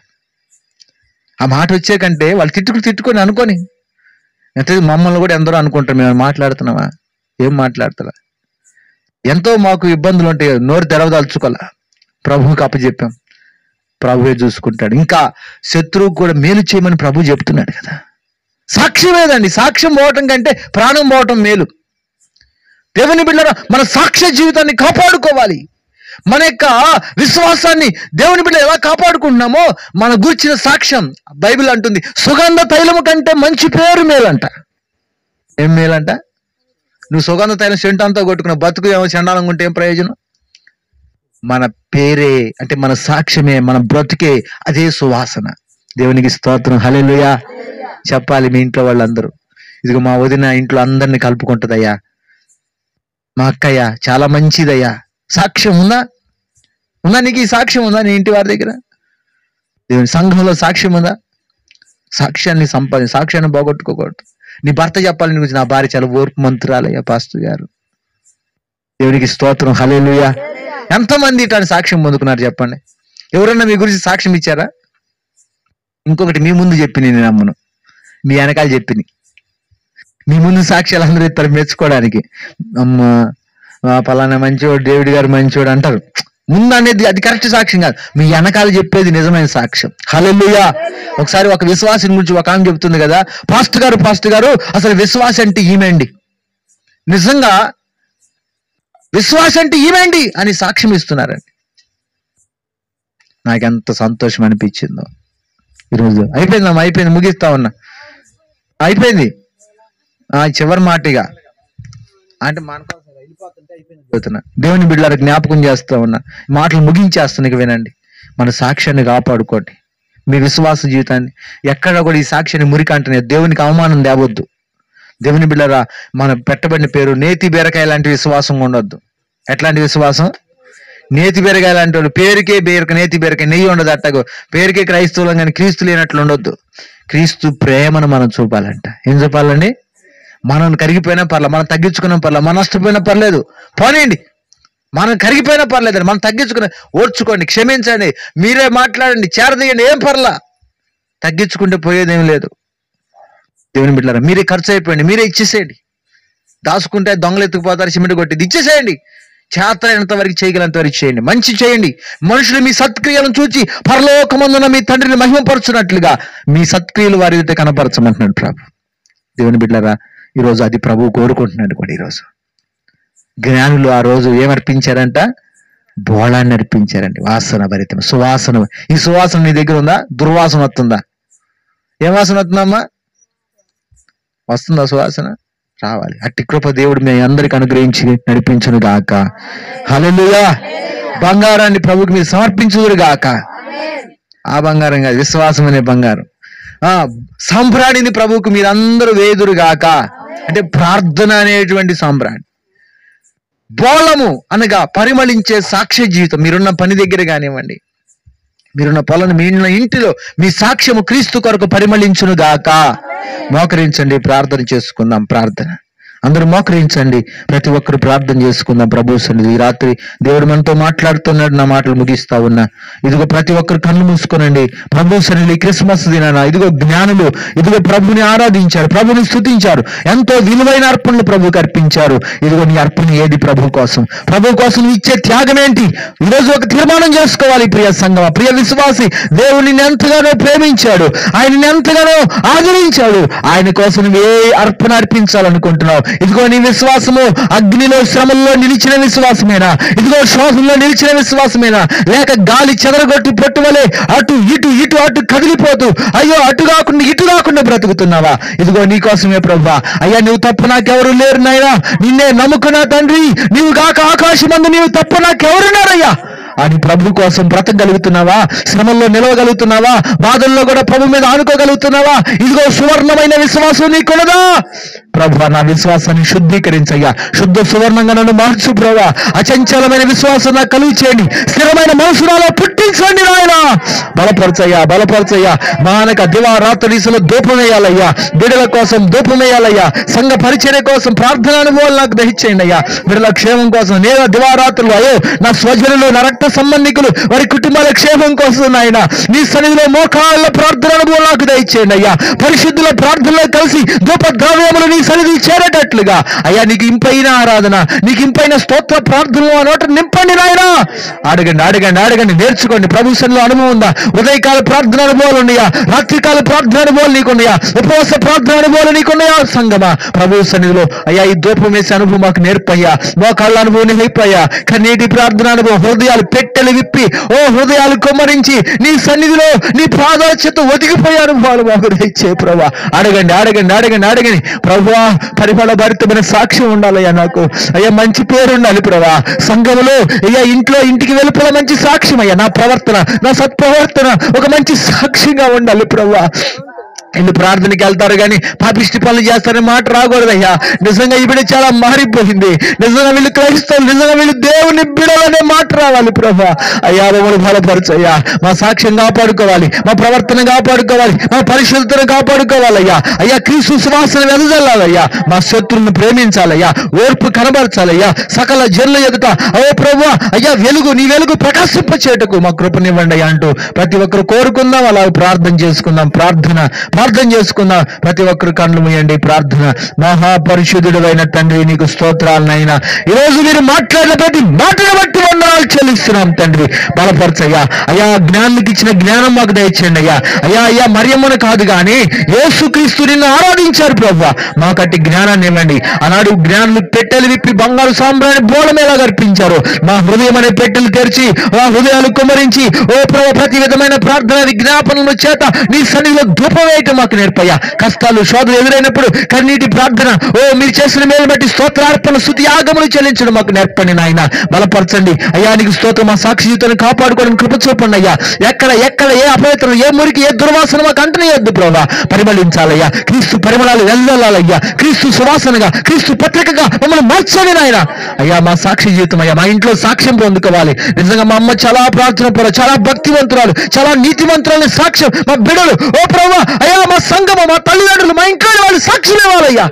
ఆ మాట వచ్చే కంటే వాళ్ళు తిట్టుకొని అనుకొని, ఎంత మమ్మల్ని కూడా ఎందరో అనుకుంటారు మేము మాట్లాడుతున్నావా, ఏం మాట్లాడుతున్నా. ఎంతో మాకు ఇబ్బందులు ఉంటాయి, నోరు తెరవదలుచుకోవాలా, ప్రభువుకి అప్పచెప్పాం, ప్రభువే చూసుకుంటాడు. ఇంకా శత్రువుకు కూడా మేలు చేయమని ప్రభు చెప్తున్నాడు కదా. సాక్ష్యం ఏదండి? సాక్ష్యం పోవటం కంటే ప్రాణం పోవటం మేలు. దేవుని బిడ్డలారా, మన సాక్ష్య జీవితాన్ని కాపాడుకోవాలి. మన యొక్క విశ్వాసాన్ని దేవుని బిడ్డ ఎలా కాపాడుకుంటున్నామో మన గురించిన సాక్ష్యం బైబిల్ అంటుంది, సుగంధ తైలము కంటే మంచి పేరు మేలంట. ఏం మేలంట? నువ్వు సుగంధ తైలం సెంటు అంతా కొట్టుకున్న బతుకు ఏమో చండాలంగా ఉంటే ఏం ప్రయోజనం? మన పేరే అంటే మన సాక్ష్యమే, మన బ్రతుకే అదే సువాసన. దేవునికి స్తోత్రం, హల్లెలూయా చెప్పాలి మీ ఇంట్లో వాళ్ళందరూ. ఇదిగో మా వదిన ఇంట్లో అందరినీ కలుపుకుంటుందయ్యా, మా అక్కయ్య చాలా మంచిదయ్యా. సాక్ష్యం ఉందా? నీకు ఈ సాక్ష్యం ఉందా? నీ ఇంటి వారి దగ్గర, దేవుని సంఘంలో సాక్ష్యం ఉందా? సాక్ష్యాన్ని పోగొట్టుకోకూడదు. నీ భర్త చెప్పాలి నీ గురించి, నా భార్య చాలా ఓర్పు మంత్రాలయ్యా పాస్టర్ గారు. దేవునికి స్తోత్రం, హల్లెలూయా. ఎంతమంది ఇట్లాంటి సాక్ష్యం పొందుకున్నారు చెప్పండి? ఎవరన్నా మీ గురించి సాక్ష్యం ఇచ్చారా? ఇంకొకటి మీ ముందు చెప్పి నేను నమ్మను, మీ వెనకాల చెప్పిని. మీ ముందు సాక్ష్యాలు అందరూ ఇస్తారు మెచ్చుకోవడానికి. అమ్మ పలానా మంచివాడు, డేవిడ్ గారు మంచివాడు అంటారు. ముందు అనేది అది కరెక్ట్ సాక్ష్యం కాదు, మీ వెనకాల చెప్పేది నిజమైన సాక్ష్యం. హల్లెలూయా. ఒకసారి ఒక విశ్వాసం గురించి ఒక ఆమె చెబుతుంది కదా, పాస్టర్ గారు అసలు విశ్వాసం అంటే ఈమెండి, నిజంగా విశ్వాసం అంటే ఈమెండి అని సాక్ష్యం ఇస్తున్నారండి. నాకెంత సంతోషం అనిపించిందో. ఈరోజు అయిపోయిందమ్మా, అయిపోయింది, ముగిస్తా ఉన్నా, అయిపోయింది. చివరి మాటగా అంటే మనకోసం వెళ్ళిపోతుంటే అయిపోతున్నా. దేవుని బిడ్డల జ్ఞాపకం చేస్తా ఉన్నా, మాటలు ముగించేస్తున్నా. వినండి, మన సాక్ష్యాన్ని కాపాడుకోండి. మీ విశ్వాస జీవితాన్ని ఎక్కడ కూడా ఈ సాక్ష్యాన్ని మురికంటనే దేవునికి అవమానం తేవద్దు. దేవుని బిడ్డరా, మన పెట్టబడిన పేరు నేతి బీరకాయ లాంటి విశ్వాసం ఉండొద్దు. ఎట్లాంటి విశ్వాసం? నేతి బీరకాయ లాంటి వాళ్ళు. పేరుకే బీరక, నేతి బీరకాయ, నెయ్యి ఉండదు. అట్టగో పేరుకే క్రైస్తవులం కానీ క్రీస్తు లేనట్లు ఉండొద్దు. క్రీస్తు ప్రేమను మనం చూపాలంట. ఏం చూపాలండి? మనం కరిగిపోయినా పర్లేదు, మనం తగ్గించుకున్నా పర్లేదు, మనం నష్టపోయినా పర్లేదు, పోనీయండి. మనం కరిగిపోయినా పర్లేదండి, మనం తగ్గించుకుని ఓర్చుకోండి, క్షమించండి, మీరే మాట్లాడండి, చేరదీయండి, ఏం పర్లా. తగ్గించుకుంటే పోయేదేం లేదు. దేవుని బిడ్డలారా, మీరే ఖర్చు అయిపోయింది, మీరే ఇచ్చేసేయండి. దాచుకుంటే దొంగలు ఎత్తుకుపోతారు, సిమెంట్ కొట్టి ఇచ్చేసేయండి. చేతనైనంత వరకు చేయగలంత వరకు చేయండి, మంచి చేయండి. మనుషులు మీ సత్క్రియలను చూచి పరలోకమందున మీ తండ్రిని మహిమపరచున్నట్లుగా మీ సత్క్రియలు వారి ఎదుట కనపరచమంటున్నాడు ప్రభు. దేవుని బిడ్డలారా, ఈరోజు అది ప్రభు కోరుకుంటున్నాడు కూడా. ఈరోజు జ్ఞానులు ఆ రోజు ఏమర్పించారంట? బోళాన్ని అర్పించారండి. వాసన భరితం, సువాసన. ఈ సువాసన నీ దగ్గర ఉందా? దుర్వాసన వస్తుందా? ఏం వాసన వస్తుందమ్మా? వస్తుందా సువాసన? రావాలి. అట్టి కృప దేవుడు మీ అందరికి అనుగ్రహించి నడిపించును గాక. హల్లెలూయా. బంగారాన్ని ప్రభుకి మీరు సమర్పించుదురు గాక. ఆ బంగారం కాదు, విశ్వాసం అనే బంగారం. సాంబ్రాణిని ప్రభువుకు మీరందరూ వేదురు గాక. అంటే ప్రార్థన అనేటువంటి సాంబ్రాణి. బోళము అనగా పరిమళించే సాక్ష్య జీవితం. మీరున్న పని దగ్గర కానివ్వండి, మీరున్న పొలం, మీ ఇంటిలో మీ సాక్ష్యము క్రీస్తు కొరకు పరిమళించును గాక. మోకరించండి, ప్రార్థన చేసుకుందాం. ప్రార్థన అందరూ మోకరించండి, ప్రతి ఒక్కరు ప్రార్థన చేసుకుందాం ప్రభు సన్నిధి. ఈ రాత్రి దేవుడు మనతో మాట్లాడుతున్నాడు. నా మాటలు ముగిస్తా ఉన్నా. ఇదిగో ప్రతి ఒక్కరు కళ్ళు మూసుకోనండి. ప్రభు సన్నిధి క్రిస్మస్ దినాన ఇదిగో జ్ఞానులు ఇదిగో ప్రభుని ఆరాధించారు, ప్రభుని స్తుతించారు, ఎంతో విలువైన అర్పణలు ప్రభుకి అర్పించారు. ఇదిగో నీ అర్పణ ఏది? ప్రభు కోసం. ప్రభు కోసం ఇచ్చే త్యాగం ఏంటి? ఈరోజు ఒక తీర్మానం చేసుకోవాలి. ప్రియ సంగమ, ప్రియ విశ్వాసి, దేవుడు నిన్ను ఎంతగానో ప్రేమించాడు, ఆయన ఎంతగానో ఆదరించాడు. ఆయన కోసం నువ్వు ఏ అర్పణ అర్పించాలనుకుంటున్నావు? ఇదిగో నీ విశ్వాసము అగ్నిలో, శ్రమల్లో నిలిచిన విశ్వాసమేనా? ఇదిగో శ్వాసంలో నిలిచిన విశ్వాసమేనా? లేక గాలి చెదరగొట్టి పొట్టువలే అటు ఇటు ఇటు అటు కదిలిపోతూ అయ్యో అటు కాకుండా ఇటు కాకుండా బ్రతుకుతున్నావా? ఇదిగో నీ కోసమే ప్రభువా. అయ్యా నువ్వు తప్ప నాకెవరు లేరు నాయనా, నిన్నే నమ్ముకున్నా తండ్రి, నీవు కాక ఆకాశమందు నీవు తప్ప నాకెవరున్నారయ్యా అని ప్రభు కోసం బ్రతకగలుగుతున్నావా? శ్రమల్లో నిలవగలుగుతున్నావా? బాధల్లో కూడా ప్రభు మీద ఆనుకోగలుగుతున్నావా? ఇదిగో సువర్ణమైన విశ్వాసం నీకున్నదా? ప్రభు నా విశ్వాసాన్ని శుద్ధీకరించయ్యా, శుద్ధ సువర్ణంగా నన్ను మార్చు ప్రభా. అచంచలమైన విశ్వాసం నాకు కలుగు చేయండి, స్థిరమైన మనసు నాలో పుట్టించండి నాయన. బలపరచయ్యా, బలపరచయ్యా. మానక దివారాత్రిలో ధూపం వేయాలయ్యా, బిడ్డల కోసం ధూపం వేయాలయ్యా, సంఘ పరిచర్య కోసం ప్రార్థన అనుభవాలు నాకు దయచేయండి అయ్యా. బిడ్డల క్షేమం కోసం నేను దివారాత్రులు అయ్యో నా స్వజనులు, నా రక్త సంబంధికులు, వారి కుటుంబాల క్షేమం కోసం నాయన నీ సన్నిధిలో మోకాళ్ళ ప్రార్థన అనుభవం నాకు దయచేయండి అయ్యా. పరిశుద్ధుల ప్రార్థనలో కలిసి ధూప ద్రవ్యములు నీ సన్నిధి చేరేటట్లుగా అయ్యా నీకు ఇంపైన ఆరాధన, నీకు ఇంపైన స్తోత్ర ప్రార్థనలు ఆ నోట నింపండి నాయన. అడగండి, అడగండి, అడగండి, నేర్చుకోండి. ప్రభు సన్నిధిలో అనుభవం ఉందా? ఉదయకాల ప్రార్థన అనుభవాలు ఉన్నాయా? రాత్రికాల ప్రార్థన అనుభవాలు నీకున్నాయా? ఉపవాస ప్రార్థన అనుభవాలు నీకున్నాయా? సంగమా ప్రభు సన్నిధిలో అయ్యా ఈ ధూపం వేసే అనుభవం మాకు నేర్పయ్యా. మోకాళ్ళ అనుభవం నేర్పయ్యా. కన్నీటి ప్రార్థన అనుభవం, హృదయాలు పెట్టెలు విప్పి హృదయాలు కొమ్మరించి నీ సన్నిధిలో నీ పాదాల చేత ఒదిగిపోయే అనుభవాలు మాకు దయచే ప్రభా. అడగండి, అడగండి, అడగండి, అడగండి ప్రభువా. పరిమళ భరితమైన సాక్ష్యం ఉండాలయ్యా, నాకు అయ్యా మంచి పేరు ఉండాలి ప్రభా. సంఘములో అయ్యా ఇంట్లో ఇంటికి వెలుపల మంచి సాక్ష్యం అయ్యా, నా ప్రవర్తన, నా సత్ప్రవర్తన ఒక మంచి సాక్ష్యంగా ఉండాలి ప్రభా. వీళ్ళు ప్రార్థనకి వెళ్తారు కానీ పాపిష్టి పనులు చేస్తారని మాట రాకూడదయ్యా. నిజంగా ఈ బిడ్డ చాలా మారిపోయింది, నిజంగా వీళ్ళు క్రైస్తవులు, నిజంగా వీళ్ళు దేవుని బిడలనే మాట రావాలి ప్రభా. అయ్యా మమ్మల్ని బలపరచయ్యా, మా సాక్ష్యం కాపాడుకోవాలి, మా ప్రవర్తన కాపాడుకోవాలి, మా పరిశుద్ధతను కాపాడుకోవాలయ్యా. అయ్యా క్రీస్తు సువాసన వెదజల్లాలయ్యా, మా శత్రువులను ప్రేమించాలయ్యా, ఓర్పు కనబరచాలయ్యా సకల జనుల ఎదుట. ఓ ప్రభువా అయ్యా వెలుగు, నీ వెలుగు ప్రకాశింపచేయటకు మా కృపనివ్వండి అయ్యా అంటూ ప్రతి ఒక్కరు కోరుకుందాం. అలా ప్రార్థన చేసుకుందాం. ప్రార్థన ప్రార్థన చేసుకుందాం. ప్రతి ఒక్కరు కళ్ళు మూయండి. ప్రార్థన. మహాపరిశుద్ధుడు అయిన తండ్రి, నీకు స్తోత్రాలనైనా ఈ రోజు మీరు మాట్లాడిన ప్రతి మాటను బట్టి వందనాలు చెల్లిస్తున్నాం తండ్రి. బలపరచయ్యా. అయ్యా, జ్ఞానికి ఇచ్చిన జ్ఞానం మాకు దయచేయండి అయ్యా. అయ్యా మరియమ్మను కాదు కానీ యేసుక్రీస్తు నిన్ను ఆరాధించారు ప్రభువా, మాకట్టి జ్ఞానాన్ని ఇవ్వండి. ఆనాడు జ్ఞానులు పెట్టెలు విప్పి బంగారు సాంబ్రాన్ని బోళమేలా గర్పించారు. మా హృదయం అనే పెట్టెలు తెరిచి ఆ హృదయాలు కుమ్మరించి ఓ ప్రభు ప్రతి విధమైన ప్రార్థన విజ్ఞాపనల చేత నీ సన్నిధిలో ధూపం వేయటం మాకు నేర్పయ్యా. కష్టాలు శోధనలు ఎదురైనప్పుడు కన్నీటి ప్రార్థన, ఓ మీరు చేసిన మేలు బట్టి స్తోత్రార్పణ స్తుతి యాగములు చెల్లించడం మాకు నేర్పండి నాయన. బలపరచండి అయ్యా. నీకు స్తోత్రం. మా సాక్షి జీవితాన్ని కాపాడుకోవడం కృప చూపండి అయ్యా. ఎక్కడ ఏ అపవిత్రం, ఏ మురికి, ఏ దుర్వాసన మాకు అంటనేయొద్దు ప్రభా. పరిమళించాలయ్యా. క్రీస్తు పరిమళాలు వెళ్ళాలయ్యా. క్రీస్తు సువాసనగా, క్రీస్తు పత్రికగా మమ్మల్ని మార్చండి నాయన. అయ్యా, మా సాక్షి జీవితం అయ్యా, మా ఇంట్లో సాక్ష్యం పొందుకోవాలి. నిజంగా మా అమ్మ చాలా ప్రార్థన పరు, చాలా భక్తివంతురాలు, చాలా నీతివంతురాలని సాక్ష్యం మా బిడ్డలు, ఓ ప్రభా అయ్యా, మా సంఘము, మా తల్లిదండ్రులు, మా ఇంట్లో వాళ్ళు సాక్ష్యం ఇవ్వాలయ్యా.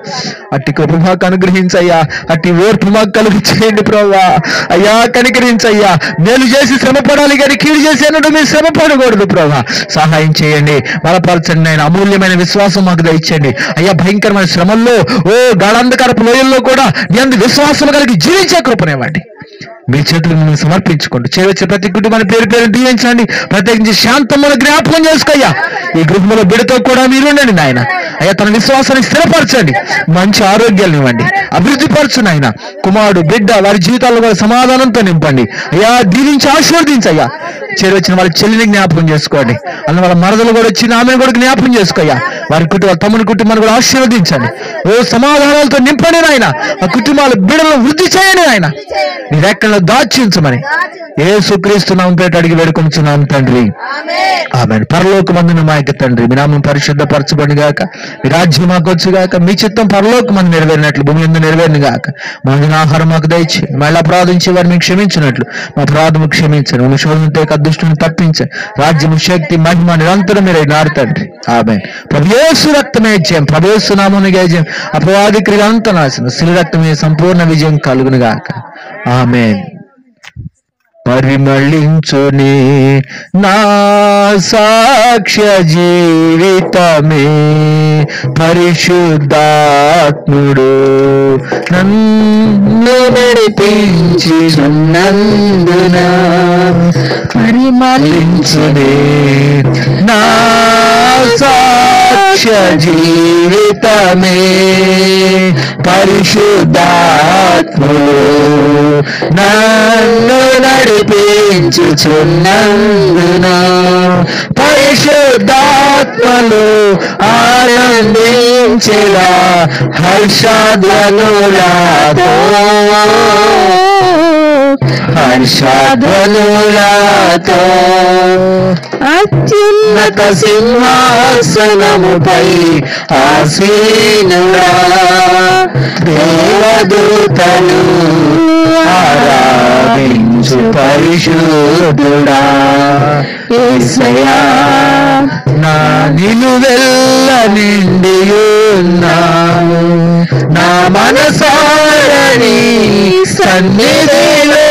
అట్టి కృప మాకు అనుగ్రహించయ్యా. అట్టి ఓర్పు మాకు కలుగు చేయండి ప్రభా. అయ్యా, కనికరించయ్యా. మేలు చేసి శ్రమ పడాలి కానీ కీడు చేసి అన్నట్టు మీరు శ్రమ పడకూడదు ప్రభా. సహాయం చేయండి. బలపరచండి ఆయన. అమూల్యమైన విశ్వాసం మాకు దయచేయండి అయ్యా. భయంకరమైన శ్రమల్లో, ఓ గాఢాంధకారపు లోయల్లో కూడా మీ అందు విశ్వాసం కలిగి జీవించే కృపనివ్వండి. మీ చేతులు మిమ్మల్ని సమర్పించుకోండి. చేయవచ్చే ప్రతి కుటుంబాన్ని పేరు పేరు దీవించండి. ప్రత్యేకించి శాంతమ్మను జ్ఞాపకం చేసుకోయ్యా. ఈ గృహంలో బిడ్డతో కూడా మీరుండండి నాయన. అయ్యా, తన విశ్వాసాన్ని స్థిరపరచండి. మంచి ఆరోగ్యాన్ని ఇవ్వండి. అభివృద్ధి పరచండి ఆయన. కుమారుడు, బిడ్డ వారి జీవితాల్లో కూడా సమాధానంతో నింపండి అయ్యా. దీవించి ఆశీర్వదించయ్యా. చేరొచ్చిన వాళ్ళ చెల్లిని జ్ఞాపకం చేసుకోండి. అన్న వాళ్ళ మరదలు కూడా వచ్చిన ఆమెను కూడా జ్ఞాపకం చేసుకోయ్యా. వారి తమ్ముని కుటుంబాన్ని కూడా ఆశీర్వదించండి. ఓ సమాధానాలతో నింపండి నాయన. ఆ కుటుంబాల బిడ్డలను వృద్ధి చేయండి ఆయన. నీ రెక్కల్లో దాచించమని యేసుక్రీస్తు నామం పేట అడిగి వేడుకొంచున్నాం తండ్రి. ఆమేన్. పరలోకమందున మా యొక్క తండ్రి, మీ నామం పరిశుద్ధపరచబడి గాక, మీ రాజ్యం మాకు వచ్చు గాక, మీ చిత్తం పరలోకమందు నెరవేరినట్లు భూమి యందు నెరవేరును గాక. మా ఆహారం మాకు దయచి, మళ్ళీ అపరాధించే వారిని మీకు క్షమించినట్లు మా అపరాధము క్షమించండి. మమ్మల్ని శోధనతో దుష్టుని తప్పించండి. రాజ్యము, శక్తి, మహిమ నిరంతరం మీరే నారు తండ్రి. ఆమేన్. ప్రభు యేసు రక్తమే జయం, ప్రభు యేసు నామమునకే జయం. అపవాది క్రియలంతా నాశనం, శిలువ రక్తమే సంపూర్ణ విజయం కలుగును గాక. ఆమేన్. పరిమళించుని నా సాక్ష్య జీవితమే, పరిశుద్ధాత్ముడు నన్ను నడిపించుచున్నందున పరిమళించుని నా సాక్ష్య జీవితమే, పరిశుద్ధాత్ముడు నన్ను నడిపించుచున్నందున పరిశుద్ధాత్మలు ఆనందించెదా హర్షధ్వనులతో, హర్షధ్వనులతో అత్యున్నత సింహాసనముపై ఆసీనుడా దేవదూతలు ఆరాధించు పరిశుద్ధుడా యేసయ్యా. నా నిలువెల్ల నిండియున్నాను, నా మనసారని సన్నిధిలో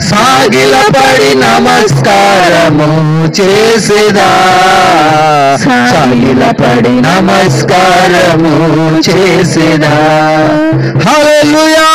సాగిలపడి నమస్కారము చేసేదా, సాగిలపడి నమస్కారము చేసేదా. హల్లెలూయా.